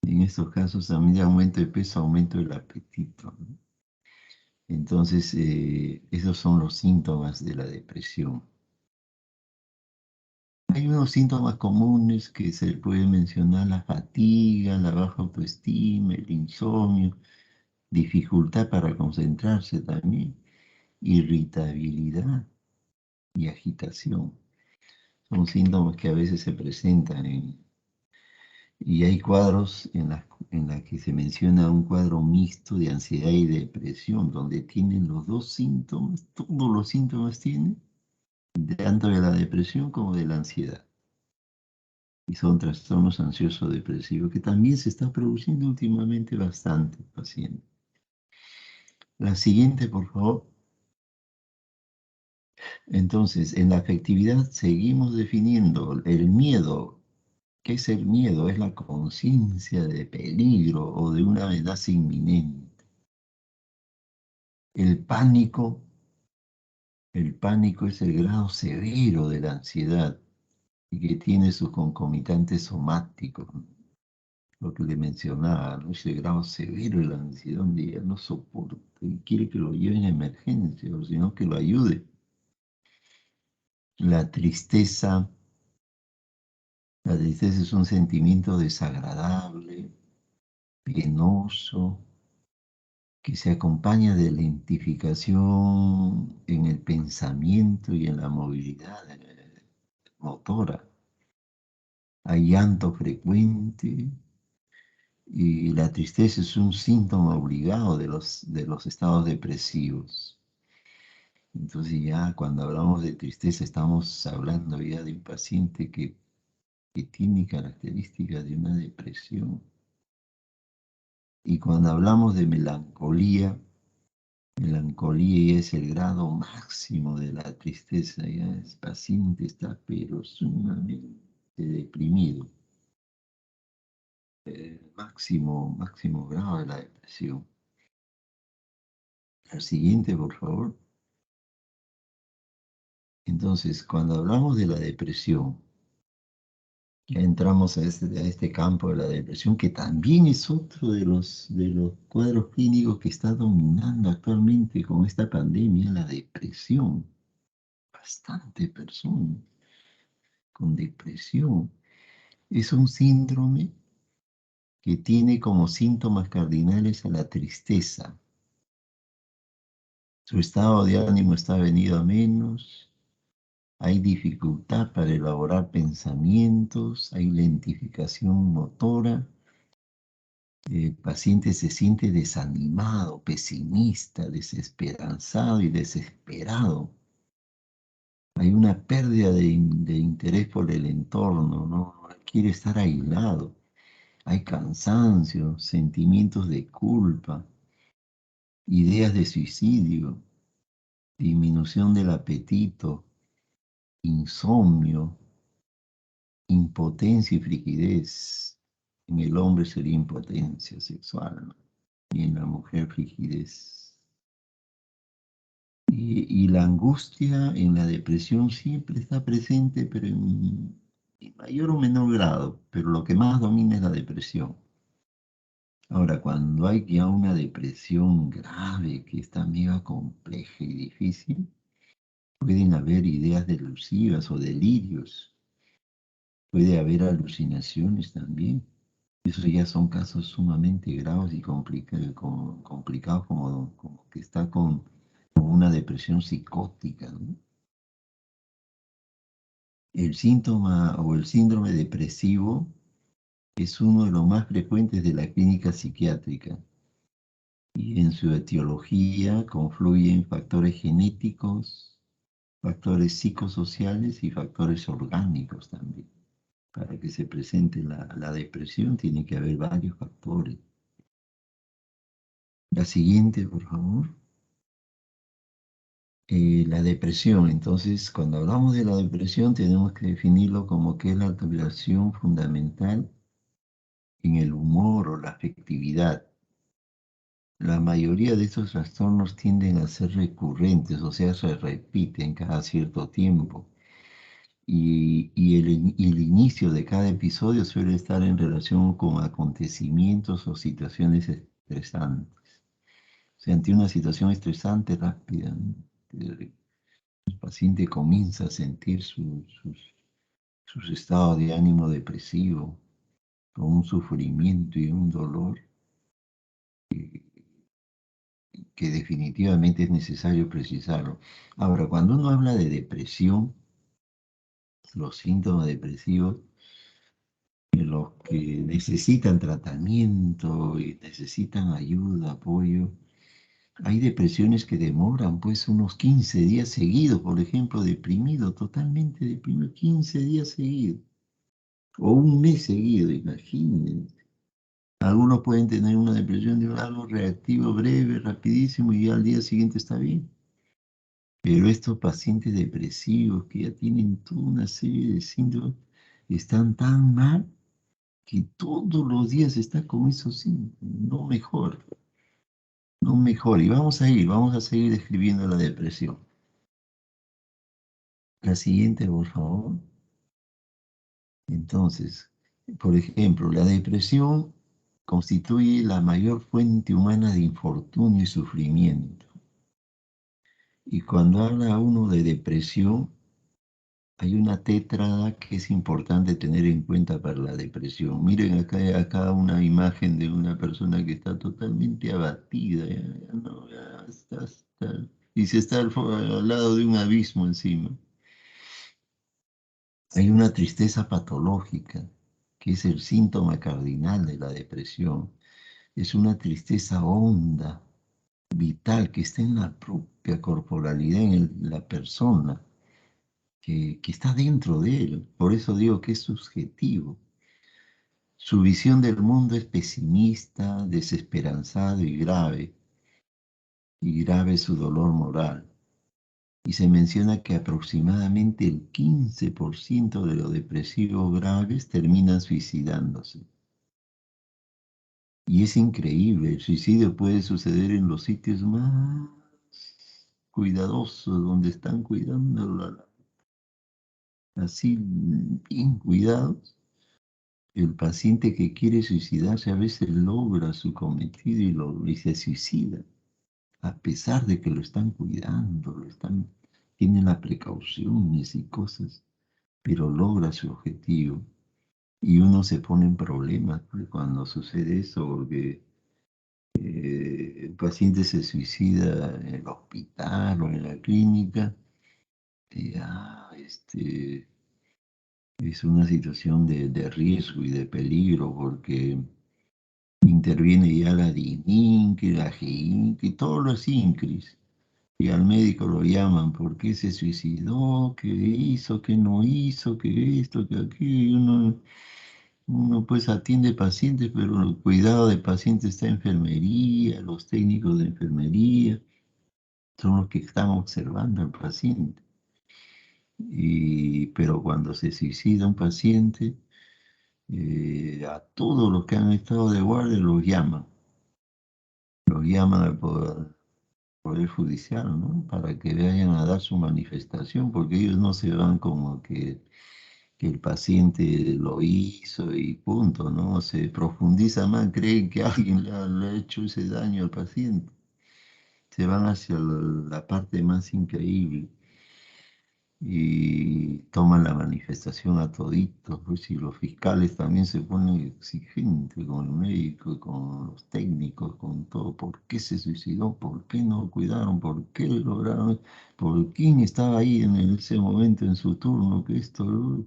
En estos casos también de aumento de peso, aumento del apetito, ¿no? Entonces, esos son los síntomas de la depresión. Hay unos síntomas comunes que se pueden mencionar: la fatiga, la baja autoestima, el insomnio, dificultad para concentrarse también, irritabilidad y agitación. Son síntomas que a veces se presentan y hay cuadros en la que se menciona un cuadro mixto de ansiedad y depresión, donde tienen los dos síntomas, todos los síntomas tienen, tanto de la depresión como de la ansiedad. Y son trastornos ansioso-depresivos que también se está produciendo últimamente bastante, paciente. La siguiente, por favor. Entonces, en la afectividad seguimos definiendo el miedo. ¿Qué es el miedo? Es la conciencia de peligro o de una amenaza inminente. El pánico, el pánico es el grado severo de la ansiedad y que tiene sus concomitantes somáticos, ¿no? Lo que le mencionaba, ¿no? Ese grado severo de la ansiedad, donde ya no soporta y quiere que lo lleven a emergencia, o sino que lo ayude. La tristeza, la tristeza es un sentimiento desagradable, penoso, que se acompaña de lentificación en el pensamiento y en la movilidad motora. Hay llanto frecuente y la tristeza es un síntoma obligado de los estados depresivos. Entonces ya cuando hablamos de tristeza estamos hablando ya de un paciente que tiene características de una depresión. Y cuando hablamos de melancolía, melancolía ya es el grado máximo de la tristeza, ya el paciente está pero sumamente deprimido. Máximo grado de la depresión. La siguiente, por favor. Entonces, cuando hablamos de la depresión, Ya entramos a este campo de la depresión, que también es otro de los cuadros clínicos que está dominando actualmente con esta pandemia, la depresión. Bastante personas con depresión. Es un síndrome que tiene como síntomas cardinales a la tristeza. Su estado de ánimo está venido a menos, hay dificultad para elaborar pensamientos, hay lentificación motora, el paciente se siente desanimado, pesimista, desesperanzado y desesperado. Hay una pérdida de interés por el entorno, ¿no? Quiere estar aislado. Hay cansancio, sentimientos de culpa, ideas de suicidio, disminución del apetito, insomnio, impotencia y frigidez. En el hombre sería impotencia sexual, ¿no? Y en la mujer frigidez. Y la angustia en la depresión siempre está presente, pero en mayor o menor grado, pero lo que más domina es la depresión. Ahora, cuando hay ya una depresión grave, que es también compleja y difícil, pueden haber ideas delusivas o delirios, puede haber alucinaciones también. Esos ya son casos sumamente graves y complicados, como que está con una depresión psicótica, ¿no? El síntoma o el síndrome depresivo es uno de los más frecuentes de la clínica psiquiátrica y en su etiología confluyen factores genéticos, factores psicosociales y factores orgánicos también. Para que se presente la depresión tiene que haber varios factores. La siguiente, por favor. La depresión. Entonces, cuando hablamos de la depresión, tenemos que definirlo como que es la alteración fundamental en el humor o la afectividad. La mayoría de estos trastornos tienden a ser recurrentes, o sea, se repiten cada cierto tiempo. Y el inicio de cada episodio suele estar en relación con acontecimientos o situaciones estresantes. O sea, ante una situación estresante rápida, ¿no? El paciente comienza a sentir sus estados de ánimo depresivo, con un sufrimiento y un dolor que definitivamente es necesario precisarlo. Ahora, cuando uno habla de depresión, los síntomas depresivos, los que necesitan tratamiento y necesitan ayuda, apoyo, hay depresiones que demoran pues unos 15 días seguidos, por ejemplo, deprimido, totalmente deprimido, 15 días seguidos, o un mes seguido, imagínense. Algunos pueden tener una depresión de algo reactivo, breve, rapidísimo, y al día siguiente está bien. Pero estos pacientes depresivos que ya tienen toda una serie de síntomas, están tan mal que todos los días están con esos síntomas. No mejor, no mejor. Y vamos a seguir describiendo la depresión. La siguiente, por favor. Entonces, por ejemplo, la depresión constituye la mayor fuente humana de infortunio y sufrimiento. Y cuando habla uno de depresión, hay una tétrada que es importante tener en cuenta para la depresión. Miren acá una imagen de una persona que está totalmente abatida, ya no, ya y se está al lado de un abismo encima. Hay una tristeza patológica, que es el síntoma cardinal de la depresión. Es una tristeza honda, vital, que está en la propia corporalidad, en la persona, que está dentro de él. Por eso digo que es subjetivo. Su visión del mundo es pesimista, desesperanzado y grave su dolor moral. Y se menciona que aproximadamente el 15% de los depresivos graves terminan suicidándose. Y es increíble, el suicidio puede suceder en los sitios más cuidadosos, donde están cuidando así bien cuidados, El paciente que quiere suicidarse a veces logra su cometido y se suicida, a pesar de que lo están cuidando, tienen las precauciones y cosas, pero logra su objetivo. Y uno se pone en problemas, pues, cuando sucede eso, porque el paciente se suicida en el hospital o en la clínica, es una situación de riesgo y de peligro, porque interviene ya la DININC, la GINC y todos los INCRIs. Y al médico lo llaman, ¿por qué se suicidó? ¿Qué hizo? ¿Qué no hizo? ¿Qué esto? ¿Qué aquello? Uno pues atiende pacientes, pero el cuidado de pacientes está en enfermería, los técnicos de enfermería son los que están observando al paciente. Pero cuando se suicida un paciente, a todos los que han estado de guardia los llaman al poder judicial, ¿no? Para que vayan a dar su manifestación, porque ellos no se van como que el paciente lo hizo y punto, ¿no? Se profundiza más, creen que alguien le ha hecho ese daño al paciente. Se van hacia la parte más increíble y toman la manifestación a toditos, pues, y los fiscales también se ponen exigentes con el médico, con los técnicos, con todo. ¿Por qué se suicidó? ¿Por qué no lo cuidaron? ¿Por qué lograron? ¿Por quién estaba ahí en ese momento en su turno? Que esto,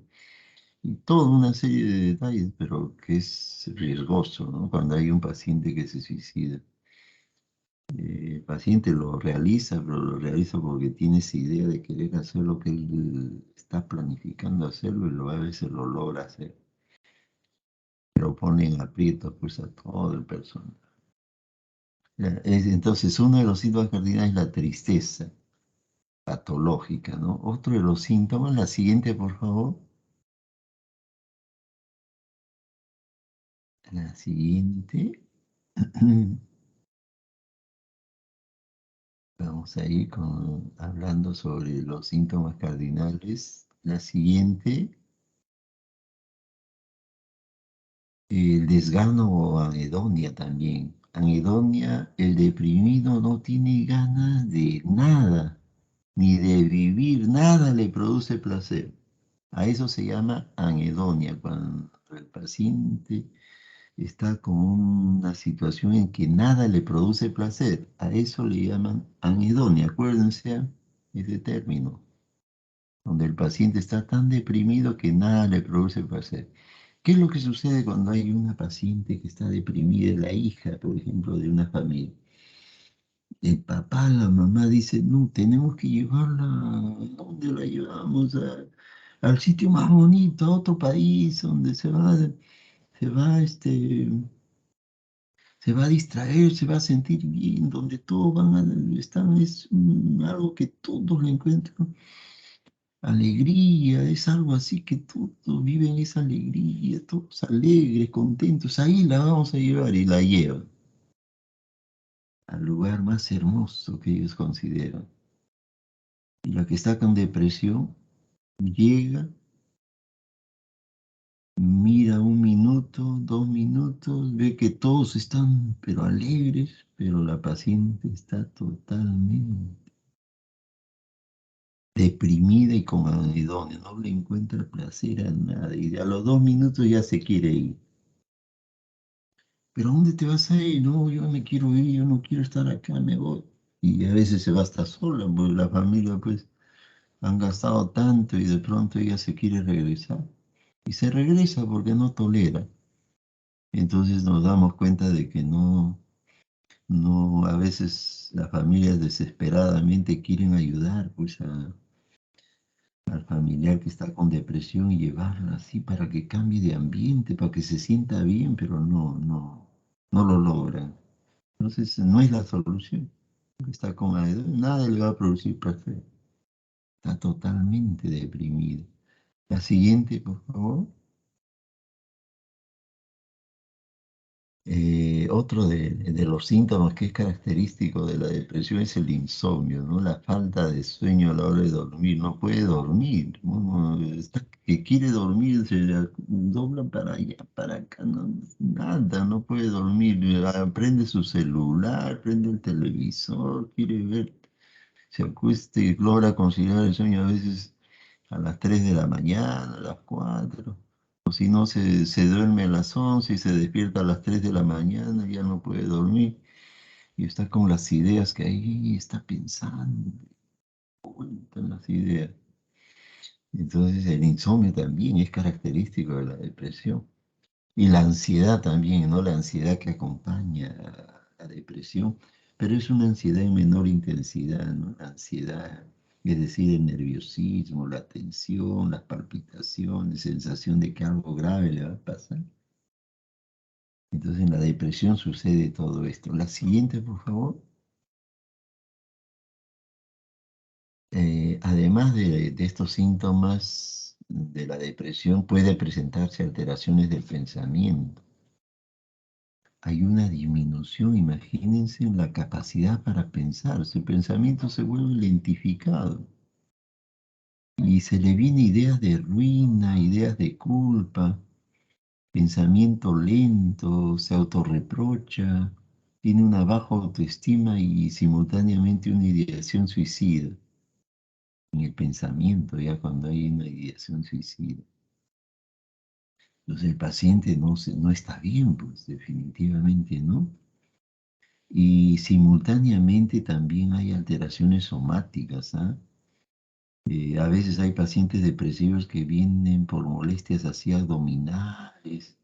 y toda una serie de detalles, pero que es riesgoso, ¿no? Cuando hay un paciente que se suicida. El paciente lo realiza, pero lo realiza porque tiene esa idea de querer hacer lo que él está planificando hacerlo y a veces lo logra hacer. Pero pone en aprietos pues a todo el personal. Entonces, uno de los síntomas cardinales es la tristeza patológica, ¿no? Otro de los síntomas, la siguiente, por favor. La siguiente. Vamos a ir hablando sobre los síntomas cardinales. La siguiente. El desgano o anedonia también. Anedonia, el deprimido no tiene ganas de nada, ni de vivir, nada le produce placer. A eso se llama anedonia, cuando el paciente está con una situación en que nada le produce placer. A eso le llaman anedonia. Acuérdense ese término, donde el paciente está tan deprimido que nada le produce placer. ¿Qué es lo que sucede cuando hay una paciente que está deprimida, la hija, por ejemplo, de una familia? El papá, la mamá dice, no, tenemos que llevarla, ¿dónde la llevamos? Al sitio más bonito, a otro país, donde se va, se va a distraer, se va a sentir bien, donde todos están, es algo que todos le encuentran alegría, es algo así que todos viven esa alegría, todos alegres, contentos. Ahí la vamos a llevar y la llevan al lugar más hermoso que ellos consideran. Y la que está con depresión llega, mira 1 minuto, 2 minutos, ve que todos están pero alegres, pero la paciente está totalmente deprimida y con anedonia, no le encuentra placer a nada y a los 2 minutos ya se quiere ir. ¿Pero a dónde te vas a ir? No, yo me quiero ir, yo no quiero estar acá, me voy. Y a veces se va hasta sola, porque la familia pues han gastado tanto y de pronto ella se quiere regresar. Y se regresa porque no tolera. Entonces nos damos cuenta de que a veces las familias desesperadamente quieren ayudar pues al familiar que está con depresión y llevarla así para que cambie de ambiente, para que se sienta bien, pero no lo logran. Entonces no es la solución. Está con anhedonia, nada le va a producir placer. Está totalmente deprimido. La siguiente, por favor. otro de los síntomas que es característico de la depresión es el insomnio, ¿no? La falta de sueño a la hora de dormir. No puede dormir. Uno está que quiere dormir, se dobla para allá, para acá, nada, no puede dormir. Prende su celular, prende el televisor, quiere ver, se acuesta y logra conciliar el sueño a veces a las 3 de la mañana, a las 4. O si no, se duerme a las 11 y se despierta a las 3 de la mañana, ya no puede dormir. Y está con las ideas que ahí está pensando, cuentan las ideas. Entonces el insomnio también es característico de la depresión. Y la ansiedad también, ¿no? La ansiedad que acompaña a la depresión, pero es una ansiedad en menor intensidad, ¿no? La ansiedad, es decir, el nerviosismo, la tensión, las palpitaciones, sensación de que algo grave le va a pasar. Entonces en la depresión sucede todo esto. La siguiente, por favor. Además de estos síntomas de la depresión, puede presentarse alteraciones del pensamiento. Hay una disminución, imagínense, en la capacidad para pensar. Su pensamiento se vuelve lentificado y se le viene ideas de ruina, ideas de culpa, pensamiento lento, se autorreprocha, tiene una baja autoestima y simultáneamente una ideación suicida. En el pensamiento, ya cuando hay una ideación suicida. Entonces el paciente no está bien, pues definitivamente no. Y simultáneamente también hay alteraciones somáticas, ¿ah? A veces hay pacientes depresivos que vienen por molestias así abdominales,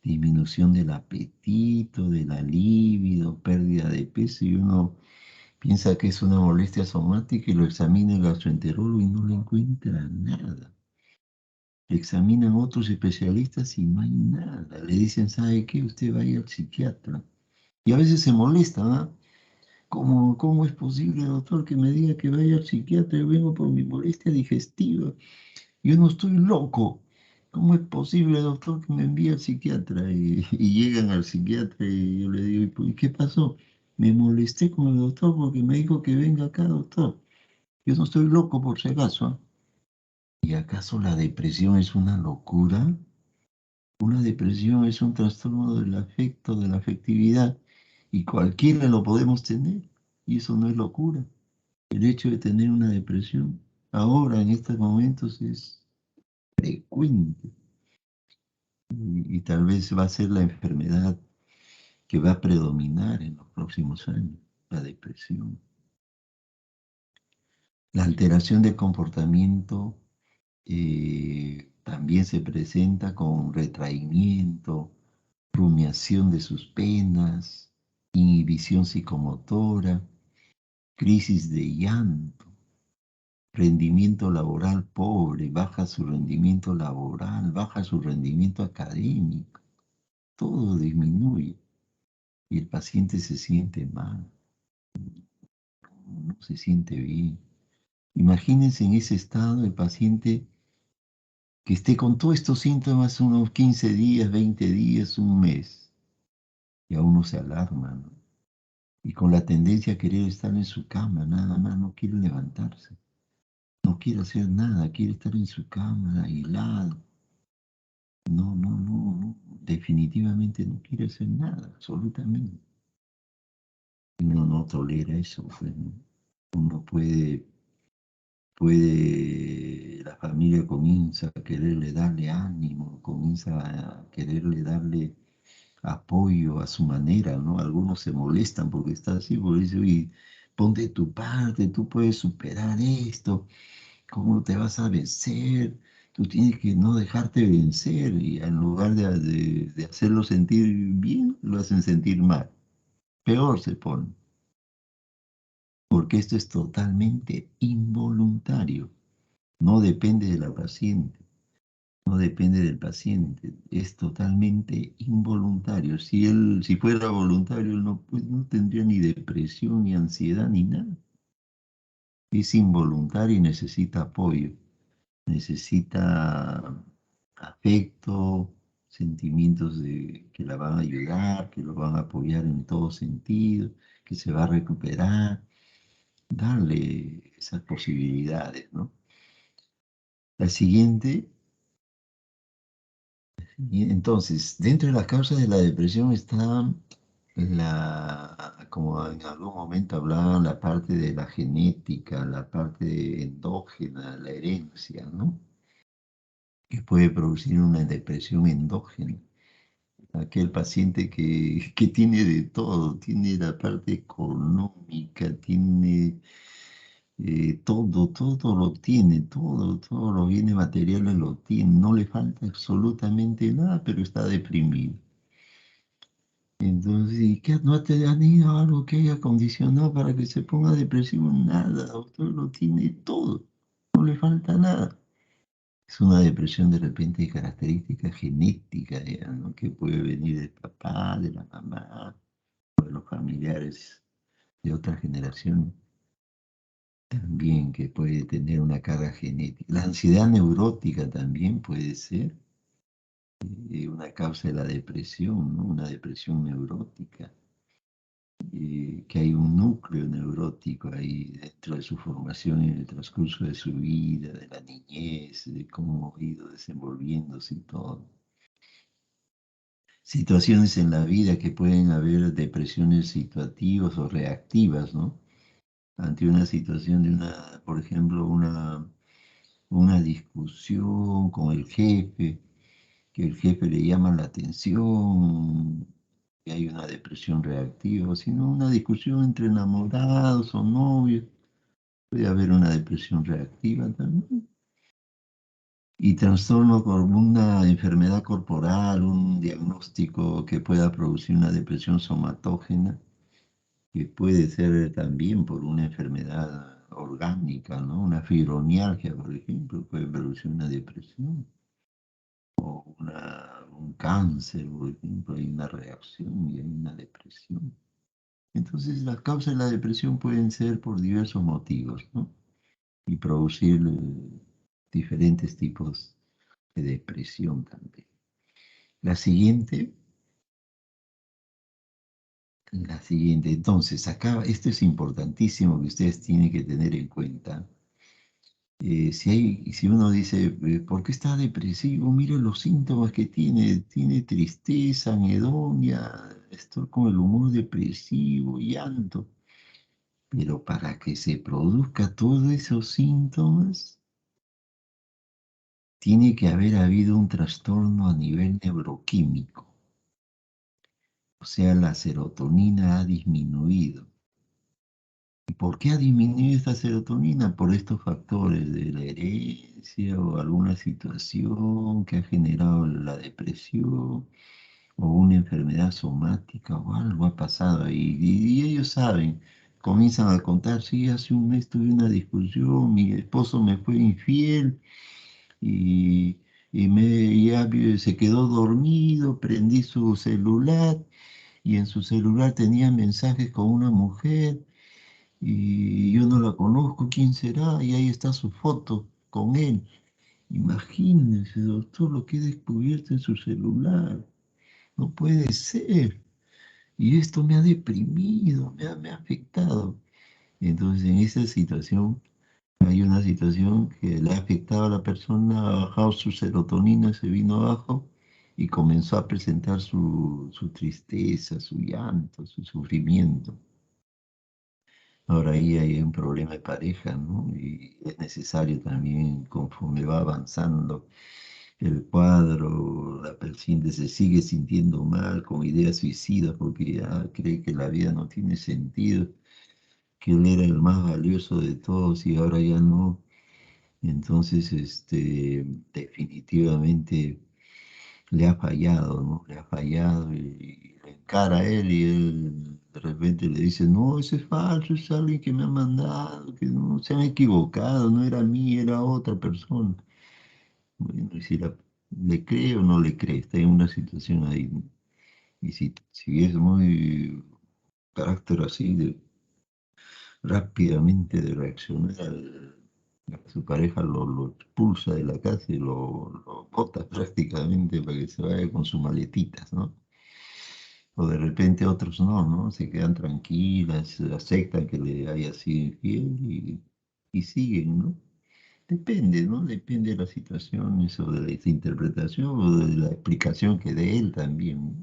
disminución del apetito, de la libido, pérdida de peso, y uno piensa que es una molestia somática y lo examina el gastroenterólogo y no le encuentra nada. Examinan otros especialistas y no hay nada. Le dicen, ¿sabe qué? Usted vaya al psiquiatra. Y a veces se molestan, ¿ah? ¿Cómo es posible, doctor, que me diga que vaya al psiquiatra? Yo vengo por mi molestia digestiva. Yo no estoy loco. ¿Cómo es posible, doctor, que me envíe al psiquiatra? Y llegan al psiquiatra y yo le digo, ¿y qué pasó? Me molesté con el doctor porque me dijo que venga acá, doctor. Yo no estoy loco por si acaso, ¿ah? ¿Y acaso la depresión es una locura? Una depresión es un trastorno del afecto, de la afectividad, y cualquiera lo podemos tener, y eso no es locura. El hecho de tener una depresión ahora, en estos momentos, es frecuente, y tal vez va a ser la enfermedad que va a predominar en los próximos años, la depresión. La alteración del comportamiento también se presenta con retraimiento, rumiación de sus penas, inhibición psicomotora, crisis de llanto, rendimiento laboral pobre, baja su rendimiento laboral, baja su rendimiento académico, todo disminuye y el paciente se siente mal, no se siente bien. Imagínense en ese estado el paciente que esté con todos estos síntomas unos 15 días, 20 días, un mes, y a uno se alarma, ¿no? Y con la tendencia a querer estar en su cama, nada más, no quiere levantarse, no quiere hacer nada, quiere estar en su cama, aislado. No, definitivamente no quiere hacer nada, absolutamente. Uno no tolera eso, pues, ¿no? Uno la familia comienza a quererle darle ánimo, comienza a quererle darle apoyo a su manera, ¿no? Algunos se molestan porque está así, porque dice, oye, ponte de tu parte, tú puedes superar esto, ¿cómo te vas a vencer? Tú tienes que no dejarte vencer y en lugar de hacerlo sentir bien, lo hacen sentir mal. Peor se pone, porque esto es totalmente involuntario, no depende de la paciente. No depende del paciente, es totalmente involuntario. Si fuera voluntario, él no, pues, no tendría ni depresión, ni ansiedad, ni nada. Es involuntario y necesita apoyo, necesita afecto, sentimientos que la van a ayudar, que lo van a apoyar en todo sentido, que se va a recuperar, darle esas posibilidades, ¿no? La siguiente, y entonces, dentro de las causas de la depresión está como en algún momento hablaban, la parte de la genética, la parte endógena, la herencia, ¿no? Que puede producir una depresión endógena. Aquel paciente que tiene de todo, tiene la parte económica, tiene todo lo tiene, todos los bienes materiales lo tiene, no le falta absolutamente nada, pero está deprimido. Entonces, ¿y qué no te han ido algo que haya condicionado para que se ponga depresivo? Nada, doctor, lo tiene todo, no le falta nada. Es una depresión de repente de característica genética, ya, ¿no? Que puede venir del papá, de la mamá, o de los familiares de otra generación, también que puede tener una carga genética. La ansiedad neurótica también puede ser una causa de la depresión, ¿no? Una depresión neurótica. Que hay un núcleo neurótico ahí dentro de su formación en el transcurso de su vida, de la niñez, de cómo ha ido desenvolviéndose y todo. Situaciones en la vida que pueden haber depresiones situativas o reactivas, ¿no? Ante una situación de por ejemplo, una discusión con el jefe, que el jefe le llama la atención, que hay una depresión reactiva, o sino una discusión entre enamorados o novios, puede haber una depresión reactiva también. Y trastorno por una enfermedad corporal, un diagnóstico que pueda producir una depresión somatógena, que puede ser también por una enfermedad orgánica, ¿no? Una fibromialgia, por ejemplo, puede producir una depresión. O un cáncer, por ejemplo, hay una reacción y hay una depresión. Entonces, las causas de la depresión pueden ser por diversos motivos, ¿no? Y producir diferentes tipos de depresión también. La siguiente, entonces, acá, esto es importantísimo que ustedes tienen que tener en cuenta. Si uno dice, ¿por qué está depresivo? Mire los síntomas que tiene tristeza, anedonia, estoy con el humor depresivo, llanto. Pero para que se produzca todos esos síntomas, tiene que haber habido un trastorno a nivel neuroquímico. O sea, la serotonina ha disminuido. ¿Y por qué ha disminuido esta serotonina? Por estos factores de la herencia o alguna situación que ha generado la depresión o una enfermedad somática o algo ha pasado ahí. Y ellos saben, comienzan a contar, sí, hace un mes tuve una discusión, mi esposo me fue infiel y, se quedó dormido, prendí su celular y en su celular tenía mensajes con una mujer y yo no la conozco, ¿quién será? Y ahí está su foto con él. Imagínense, doctor, lo que he descubierto en su celular. No puede ser. Y esto me ha deprimido, me ha afectado. Entonces, en esa situación, hay una situación que le ha afectado a la persona, ha bajado su serotonina, se vino abajo y comenzó a presentar su tristeza, su llanto, su sufrimiento. Ahora ahí hay un problema de pareja, ¿no? Y es necesario también, conforme va avanzando el cuadro, la paciente se sigue sintiendo mal, con ideas suicidas, porque ya cree que la vida no tiene sentido, que él era el más valioso de todos y ahora ya no. Entonces, definitivamente le ha fallado, ¿no? Le ha fallado y le encara a él y él de repente le dice, no, eso es falso, es alguien que me ha mandado, que no, se han equivocado, no era mí, era otra persona. Bueno, y si le cree o no le cree, está en una situación ahí. Y si es muy carácter así, rápidamente de reaccionar, Su pareja lo expulsa de la casa y lo bota prácticamente para que se vaya con sus maletitas, ¿no? O de repente otros no, ¿no? Se quedan tranquilas, aceptan que le haya sido infiel y siguen, ¿no? Depende, ¿no? Depende de las situaciones o de la interpretación o de la explicación que dé él también, ¿no?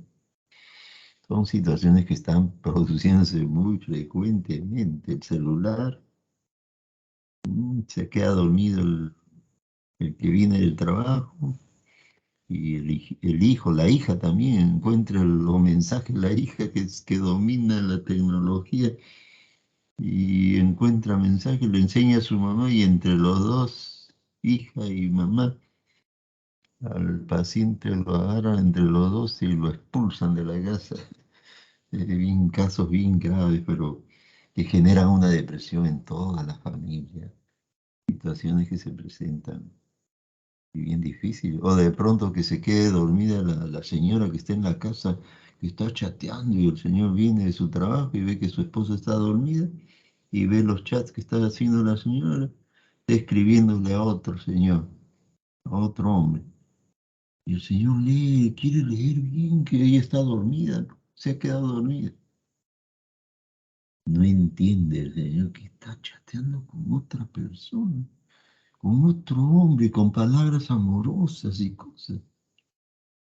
Son situaciones que están produciéndose muy frecuentemente. El celular, se queda dormido el que viene del trabajo y el hijo, la hija también encuentra los mensajes, la hija que domina la tecnología y encuentra mensajes, le enseña a su mamá y entre los dos, hija y mamá, al paciente lo agarran entre los dos y lo expulsan de la casa. Bien, casos bien graves, pero que generan una depresión en toda la familia. Situaciones que se presentan y bien difícil. O de pronto que se quede dormida la señora que está en la casa, que está chateando y el señor viene de su trabajo y ve que su esposa está dormida y ve los chats que está haciendo la señora, está escribiéndole a otro señor, a otro hombre. Y el señor lee, quiere leer bien que ella está dormida, se ha quedado dormida. No entiende el señor que está chateando con otra persona, con otro hombre, con palabras amorosas y cosas.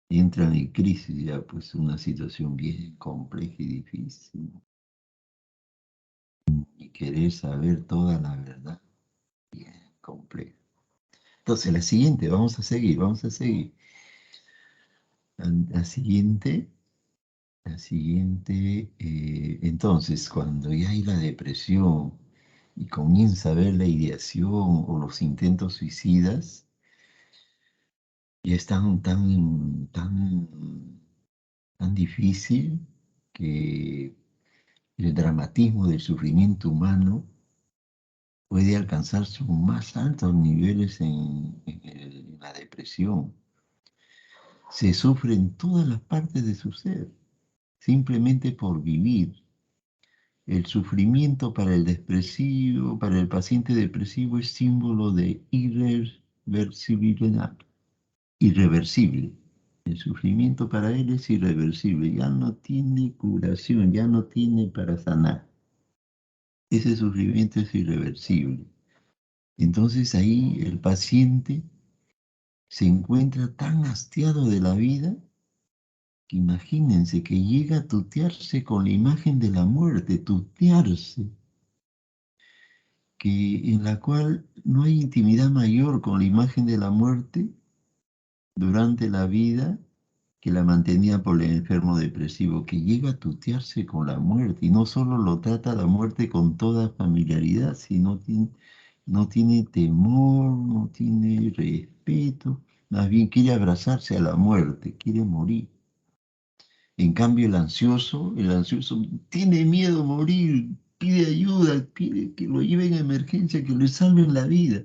Entran en crisis ya, pues una situación bien compleja y difícil. Y querer saber toda la verdad, bien compleja. Entonces, la siguiente, vamos a seguir, vamos a seguir. La siguiente, entonces, cuando ya hay la depresión y comienza a ver la ideación o los intentos suicidas, ya es tan difícil que el dramatismo del sufrimiento humano puede alcanzar sus más altos niveles en la depresión. Se sufre en todas las partes de su ser, simplemente por vivir. El sufrimiento para el depresivo, para el paciente depresivo es símbolo de irreversibilidad, irreversible. El sufrimiento para él es irreversible, ya no tiene curación, ya no tiene para sanar. Ese sufrimiento es irreversible. Entonces ahí el paciente se encuentra tan hastiado de la vida que imagínense que llega a tutearse con la imagen de la muerte, tutearse, que en la cual no hay intimidad mayor con la imagen de la muerte durante la vida que la mantenía por el enfermo depresivo, que llega a tutearse con la muerte y no solo lo trata la muerte con toda familiaridad, sino no tiene temor, no tiene respeto, más bien quiere abrazarse a la muerte, quiere morir. En cambio, el ansioso tiene miedo a morir, pide ayuda, pide que lo lleven a emergencia, que le salven la vida.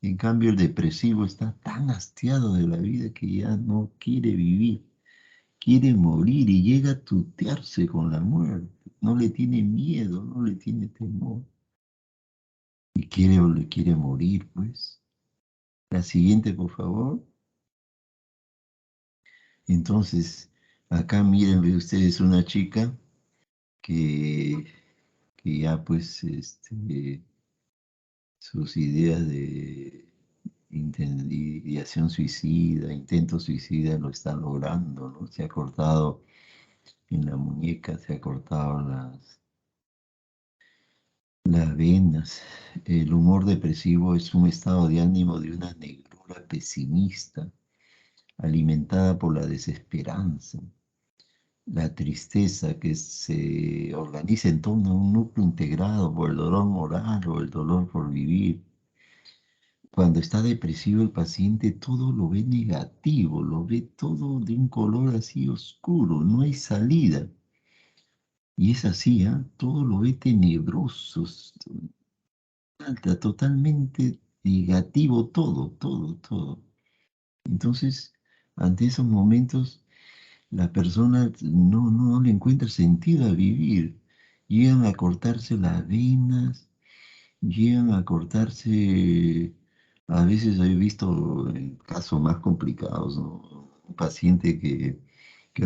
En cambio, el depresivo está tan hastiado de la vida que ya no quiere vivir, quiere morir y llega a tutearse con la muerte. No le tiene miedo, no le tiene temor. Y quiere morir, pues. La siguiente, por favor. Entonces, acá miren, ve ustedes una chica que, que ya pues sus ideas de ideación suicida, intento suicida lo está logrando, ¿no? Se ha cortado en la muñeca, se ha cortado las venas. El humor depresivo es un estado de ánimo de una negrura pesimista, alimentada por la desesperanza, la tristeza que se organiza en torno a un núcleo integrado por el dolor moral o el dolor por vivir. Cuando está depresivo el paciente todo lo ve negativo, lo ve todo de un color así oscuro, no hay salida. Y es así, ¿ah? Todo lo ve tenebroso, totalmente negativo, todo. Entonces, ante esos momentos, la persona no le encuentra sentido a vivir. Llegan a cortarse las venas, llegan a cortarse. A veces he visto casos más complicados, ¿no? Un paciente que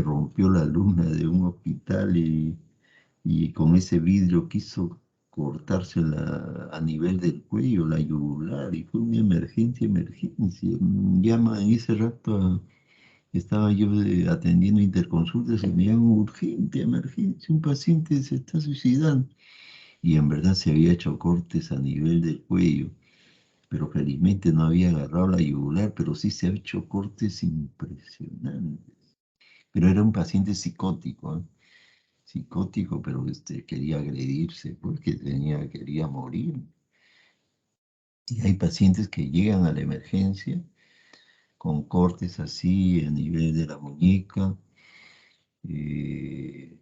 rompió la luna de un hospital y con ese vidrio quiso cortarse a nivel del cuello, la yugular, y fue una emergencia, emergencia. Llama en ese rato, estaba yo atendiendo interconsultas y me llaman urgente, emergencia, un paciente se está suicidando. Y en verdad se había hecho cortes a nivel del cuello, pero felizmente no había agarrado la yugular, pero sí se ha hecho cortes impresionantes. Pero era un paciente psicótico, ¿eh? Psicótico, pero quería agredirse, porque quería morir. Y hay pacientes que llegan a la emergencia con cortes así a nivel de la muñeca, eh,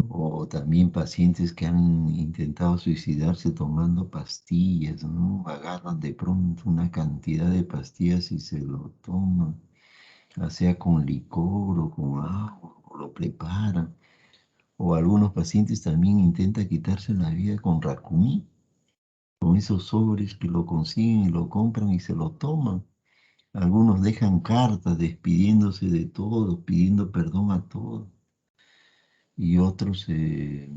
o también pacientes que han intentado suicidarse tomando pastillas, ¿no? Agarran de pronto una cantidad de pastillas y se lo toman, ya sea con licor o con agua, o lo preparan. O algunos pacientes también intentan quitarse la vida con Racumí, con esos sobres que lo consiguen y lo compran y se lo toman. Algunos dejan cartas despidiéndose de todos, pidiendo perdón a todos. Y otros, eh,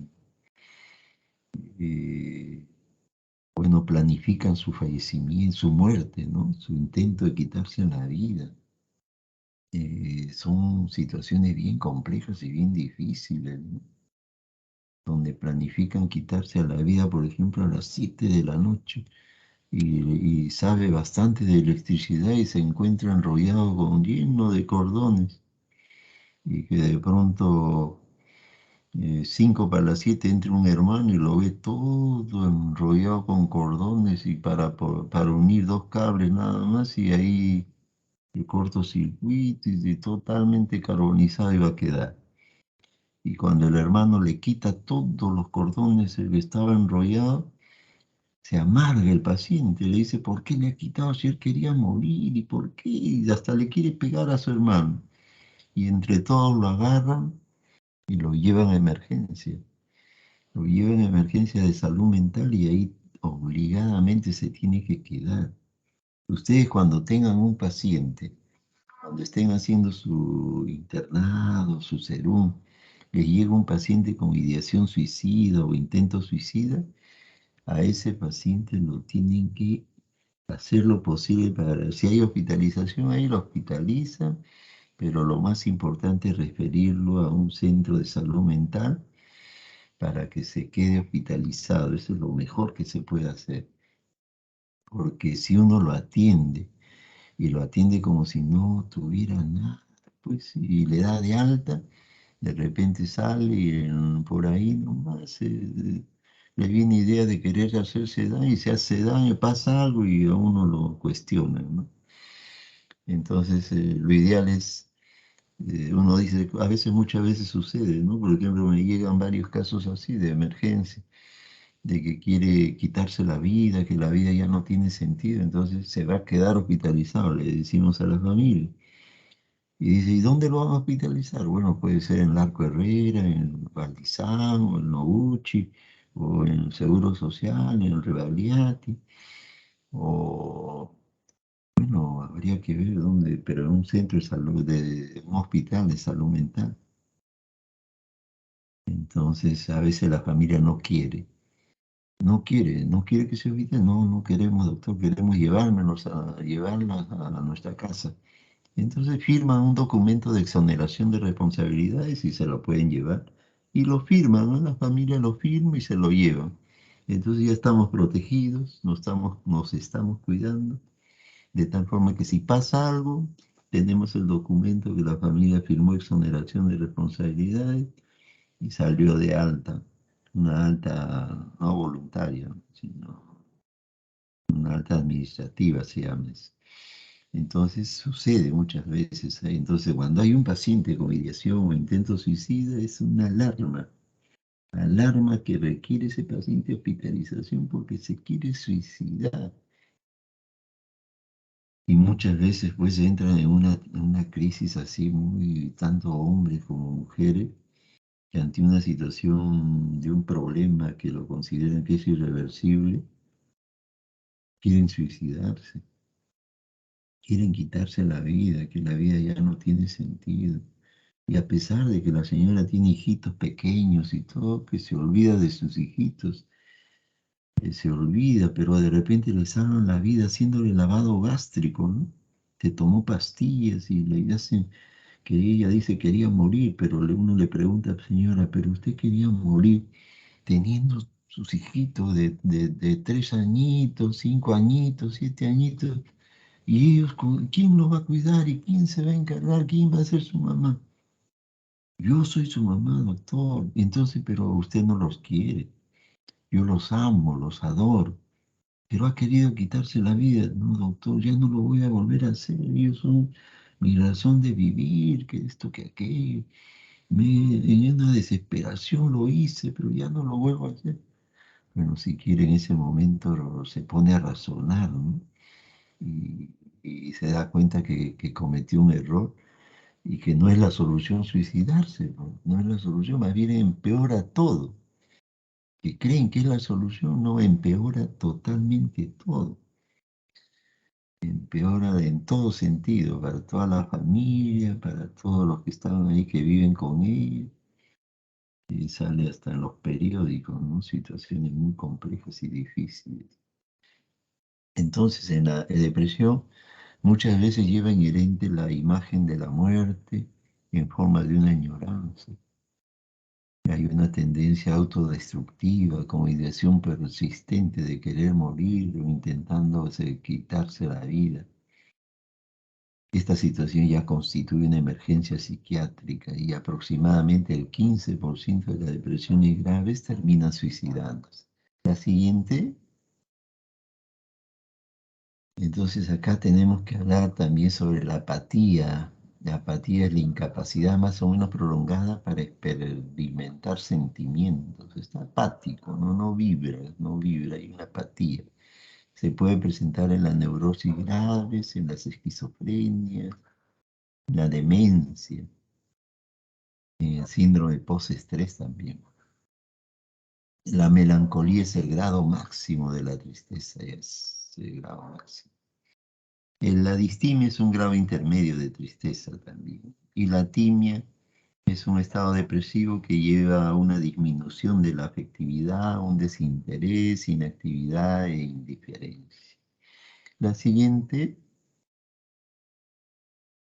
bueno, planifican su fallecimiento, su muerte, ¿no? Su intento de quitarse la vida. Son situaciones bien complejas y bien difíciles, ¿no? Donde planifican quitarse a la vida, por ejemplo, a las 7 de la noche y sabe bastante de electricidad y se encuentra enrollado con lleno de cordones y que de pronto 5 para las 7 entra un hermano y lo ve todo enrollado con cordones y para unir dos cables nada más y ahí el cortocircuito y totalmente carbonizado iba a quedar. Y cuando el hermano le quita todos los cordones el que estaba enrollado, se amarga el paciente, le dice, ¿por qué le ha quitado si él quería morir? ¿Y por qué? Y hasta le quiere pegar a su hermano. Y entre todos lo agarran y lo llevan a emergencia. Lo llevan a emergencia de salud mental y ahí obligadamente se tiene que quedar. Ustedes cuando tengan un paciente, cuando estén haciendo su internado, su serum, les llega un paciente con ideación suicida o intento suicida, a ese paciente lo tienen que hacer lo posible para, si hay hospitalización, ahí lo hospitalizan, pero lo más importante es referirlo a un centro de salud mental para que se quede hospitalizado. Eso es lo mejor que se puede hacer, porque si uno lo atiende y lo atiende como si no tuviera nada, pues y le da de alta, de repente sale y por ahí nomás le viene idea de querer hacerse daño y se hace daño, pasa algo y a uno lo cuestiona, ¿no? Entonces, lo ideal es, uno dice, a veces, muchas veces sucede, ¿no? Por ejemplo, me llegan varios casos así de emergencia, de que quiere quitarse la vida, que la vida ya no tiene sentido, entonces se va a quedar hospitalizado, le decimos a la familia. Y dice, ¿y dónde lo van a hospitalizar? Bueno, puede ser en Larco Herrera, en Valdizán, o en Noguchi, o en el Seguro Social, en el Rebagliati, o bueno, habría que ver dónde, pero en un centro de salud, de un hospital de salud mental. Entonces, a veces la familia no quiere, no quiere que se evite, no, no queremos, doctor, queremos llevarlos a nuestra casa. Entonces firman un documento de exoneración de responsabilidades y se lo pueden llevar. Y lo firman, ¿no? La familia lo firma y se lo llevan. Entonces ya estamos protegidos, nos estamos cuidando, de tal forma que si pasa algo, tenemos el documento que la familia firmó exoneración de responsabilidades y salió de alta, una alta no voluntaria, sino una alta administrativa se llama eso. Entonces sucede muchas veces, ¿eh? Entonces cuando hay un paciente con ideación o intento suicida es una alarma que requiere ese paciente hospitalización porque se quiere suicidar. Y muchas veces pues entran en una crisis así muy, tanto hombres como mujeres, que ante una situación de un problema que lo consideran que es irreversible, quieren suicidarse, quieren quitarse la vida, que la vida ya no tiene sentido. Y a pesar de que la señora tiene hijitos pequeños y todo, que se olvida de sus hijitos, se olvida, pero de repente le salvan la vida haciéndole lavado gástrico, ¿no? Se tomó pastillas y le hacen que ella dice quería morir, pero uno le pregunta, señora, pero usted quería morir teniendo sus hijitos de 3 añitos, 5 añitos, 7 añitos, y ellos, ¿quién los va a cuidar y quién se va a encargar? ¿Quién va a ser su mamá? Yo soy su mamá, doctor. Entonces, pero usted no los quiere. Yo los amo, los adoro. Pero ha querido quitarse la vida. No, doctor, ya no lo voy a volver a hacer. Ellos son mi razón de vivir, que esto, que aquello. En una desesperación lo hice, pero ya no lo vuelvo a hacer. Bueno, si quiere en ese momento se pone a razonar, ¿no? Y, y se da cuenta que cometió un error y que no es la solución suicidarse, ¿no? No es la solución, más bien empeora todo. Que creen que es la solución, no, empeora totalmente todo. Empeora en todo sentido, para toda la familia, para todos los que están ahí, que viven con ella. Y sale hasta en los periódicos, ¿no? Situaciones muy complejas y difíciles. Entonces, en la depresión muchas veces lleva inherente la imagen de la muerte en forma de una añoranza. Hay una tendencia autodestructiva, como ideación persistente de querer morir o intentando quitarse la vida. Esta situación ya constituye una emergencia psiquiátrica y aproximadamente el 15% de las depresiones graves terminan suicidándose. La siguiente, entonces acá tenemos que hablar también sobre la apatía. La apatía es la incapacidad más o menos prolongada para experimentar sentimientos. Está apático, no, no vibra, hay una apatía. Se puede presentar en las neurosis graves, en las esquizofrenias, en la demencia, en el síndrome postestrés también. La melancolía es el grado máximo de la tristeza, es el grado máximo. La distimia es un grado intermedio de tristeza también. Y la timia es un estado depresivo que lleva a una disminución de la afectividad, un desinterés, inactividad e indiferencia. La siguiente,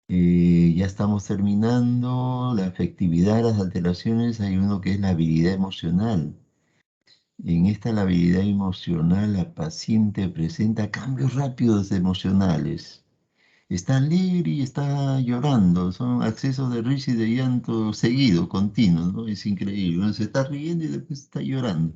ya estamos terminando. La afectividad de las alteraciones, hay uno que es la habilidad emocional. En esta la habilidad emocional, la paciente presenta cambios rápidos emocionales. Está alegre y está llorando, son accesos de risa y de llanto seguido, continuo, ¿no? Es increíble. Uno se está riendo y después está llorando.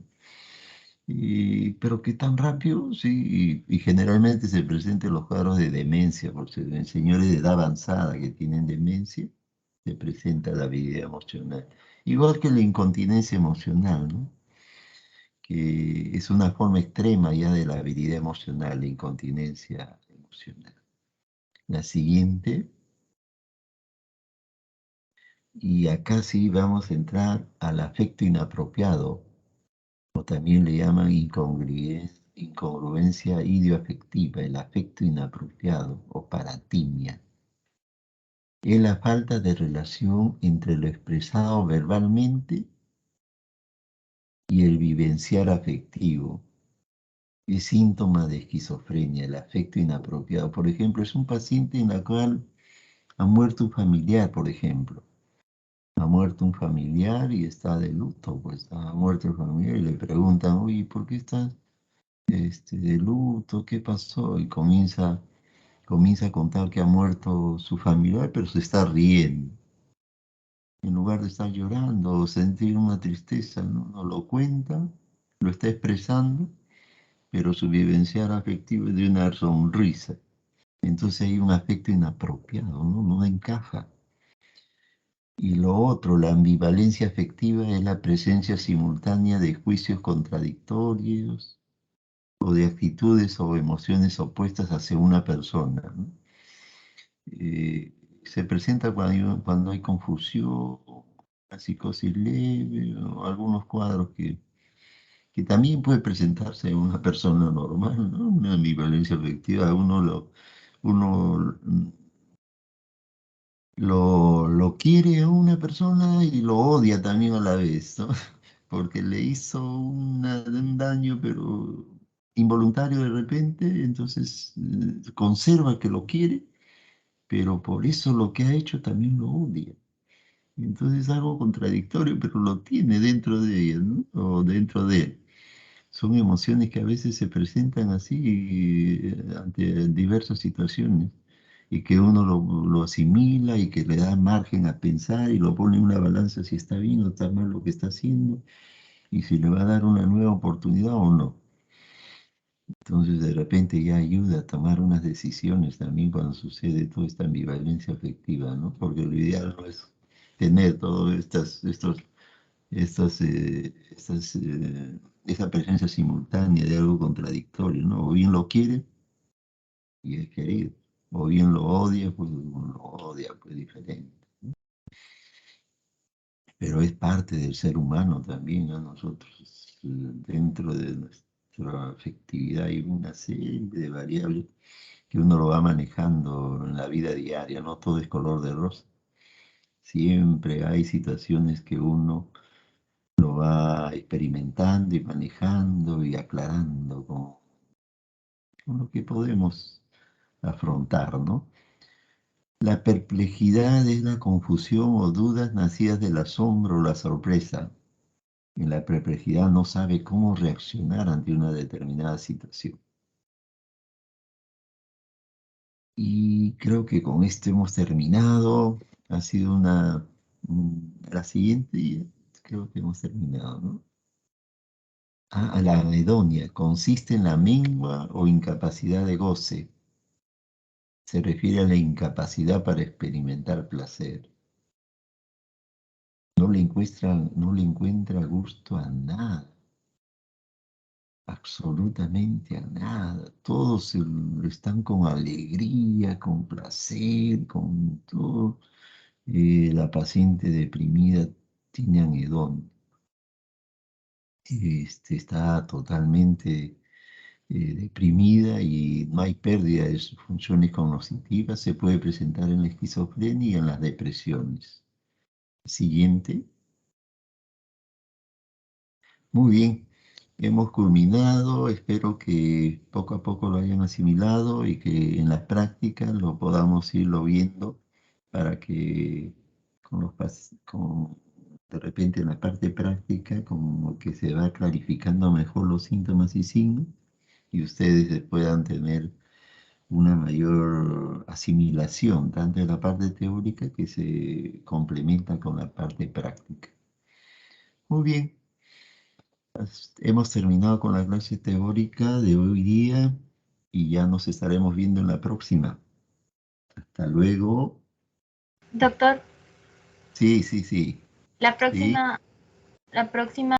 Pero que tan rápido, sí, y generalmente se presentan los cuadros de demencia, porque en señores de edad avanzada que tienen demencia, se presenta la habilidad emocional. Igual que la incontinencia emocional, ¿no? Que es una forma extrema ya de la habilidad emocional, la incontinencia emocional. La siguiente. Y acá sí vamos a entrar al afecto inapropiado, o también le llaman incongruencia idioafectiva, el afecto inapropiado o paratimia. Es la falta de relación entre lo expresado verbalmente y el vivenciar afectivo. Es síntoma de esquizofrenia, el afecto inapropiado. Por ejemplo, es un paciente en la cual ha muerto un familiar, por ejemplo. Ha muerto un familiar y está de luto, pues ha muerto el familiar y le preguntan, oye, ¿por qué estás de luto? ¿Qué pasó? Y comienza a contar que ha muerto su familiar, pero se está riendo. En lugar de estar llorando o sentir una tristeza, ¿no? No lo cuenta, lo está expresando, pero su vivenciar afectivo es de una sonrisa. Entonces hay un afecto inapropiado, ¿no? No encaja. Y lo otro, la ambivalencia afectiva es la presencia simultánea de juicios contradictorios o de actitudes o emociones opuestas hacia una persona, ¿no? Se presenta cuando hay confusión, una psicosis leve o algunos cuadros que también puede presentarse en una persona normal, ¿no? Una ambivalencia afectiva, uno lo quiere a una persona y lo odia también a la vez, ¿no? Porque le hizo un daño, pero involuntario de repente, entonces conserva que lo quiere, pero por eso lo que ha hecho también lo odia. Entonces es algo contradictorio, pero lo tiene dentro de ella, ¿no? O dentro de él. Son emociones que a veces se presentan así ante diversas situaciones y que uno lo asimila y que le da margen a pensar y lo pone en una balanza si está bien o está mal lo que está haciendo y si le va a dar una nueva oportunidad o no. Entonces de repente ya ayuda a tomar unas decisiones también cuando sucede toda esta ambivalencia afectiva, ¿no? Porque lo ideal no es tener todas esa presencia simultánea de algo contradictorio, ¿no? O bien lo quiere y es querido, o bien lo odia, pues lo odia, pues diferente. Pero es parte del ser humano también, ¿no? Nosotros, dentro de nuestra afectividad hay una serie de variables que uno lo va manejando en la vida diaria, no todo es color de rosa. Siempre hay situaciones que uno lo va experimentando y manejando y aclarando con lo que podemos afrontar, ¿no? La perplejidad es la confusión o dudas nacidas del asombro o la sorpresa. En la perplejidad no sabe cómo reaccionar ante una determinada situación. Y creo que con esto hemos terminado. Ha sido la siguiente, y creo que hemos terminado, ¿no? La anedonia consiste en la mengua o incapacidad de goce. Se refiere a la incapacidad para experimentar placer. No le encuentra gusto a nada, absolutamente a nada. Todos están con alegría, con placer, con todo. La paciente deprimida tiene anhedón. Está totalmente deprimida y no hay pérdida de sus funciones cognitivas. Se puede presentar en la esquizofrenia y en las depresiones. Siguiente. Muy bien, hemos culminado, espero que poco a poco lo hayan asimilado y que en la práctica lo podamos irlo viendo para que de repente en la parte práctica como que se va clarificando mejor los síntomas y signos y ustedes puedan tener una mayor asimilación tanto de la parte teórica que se complementa con la parte práctica. Muy bien. Hemos terminado con la clase teórica de hoy día y ya nos estaremos viendo en la próxima. Hasta luego. Doctor, Sí, sí, sí. la Sí. próxima, la próxima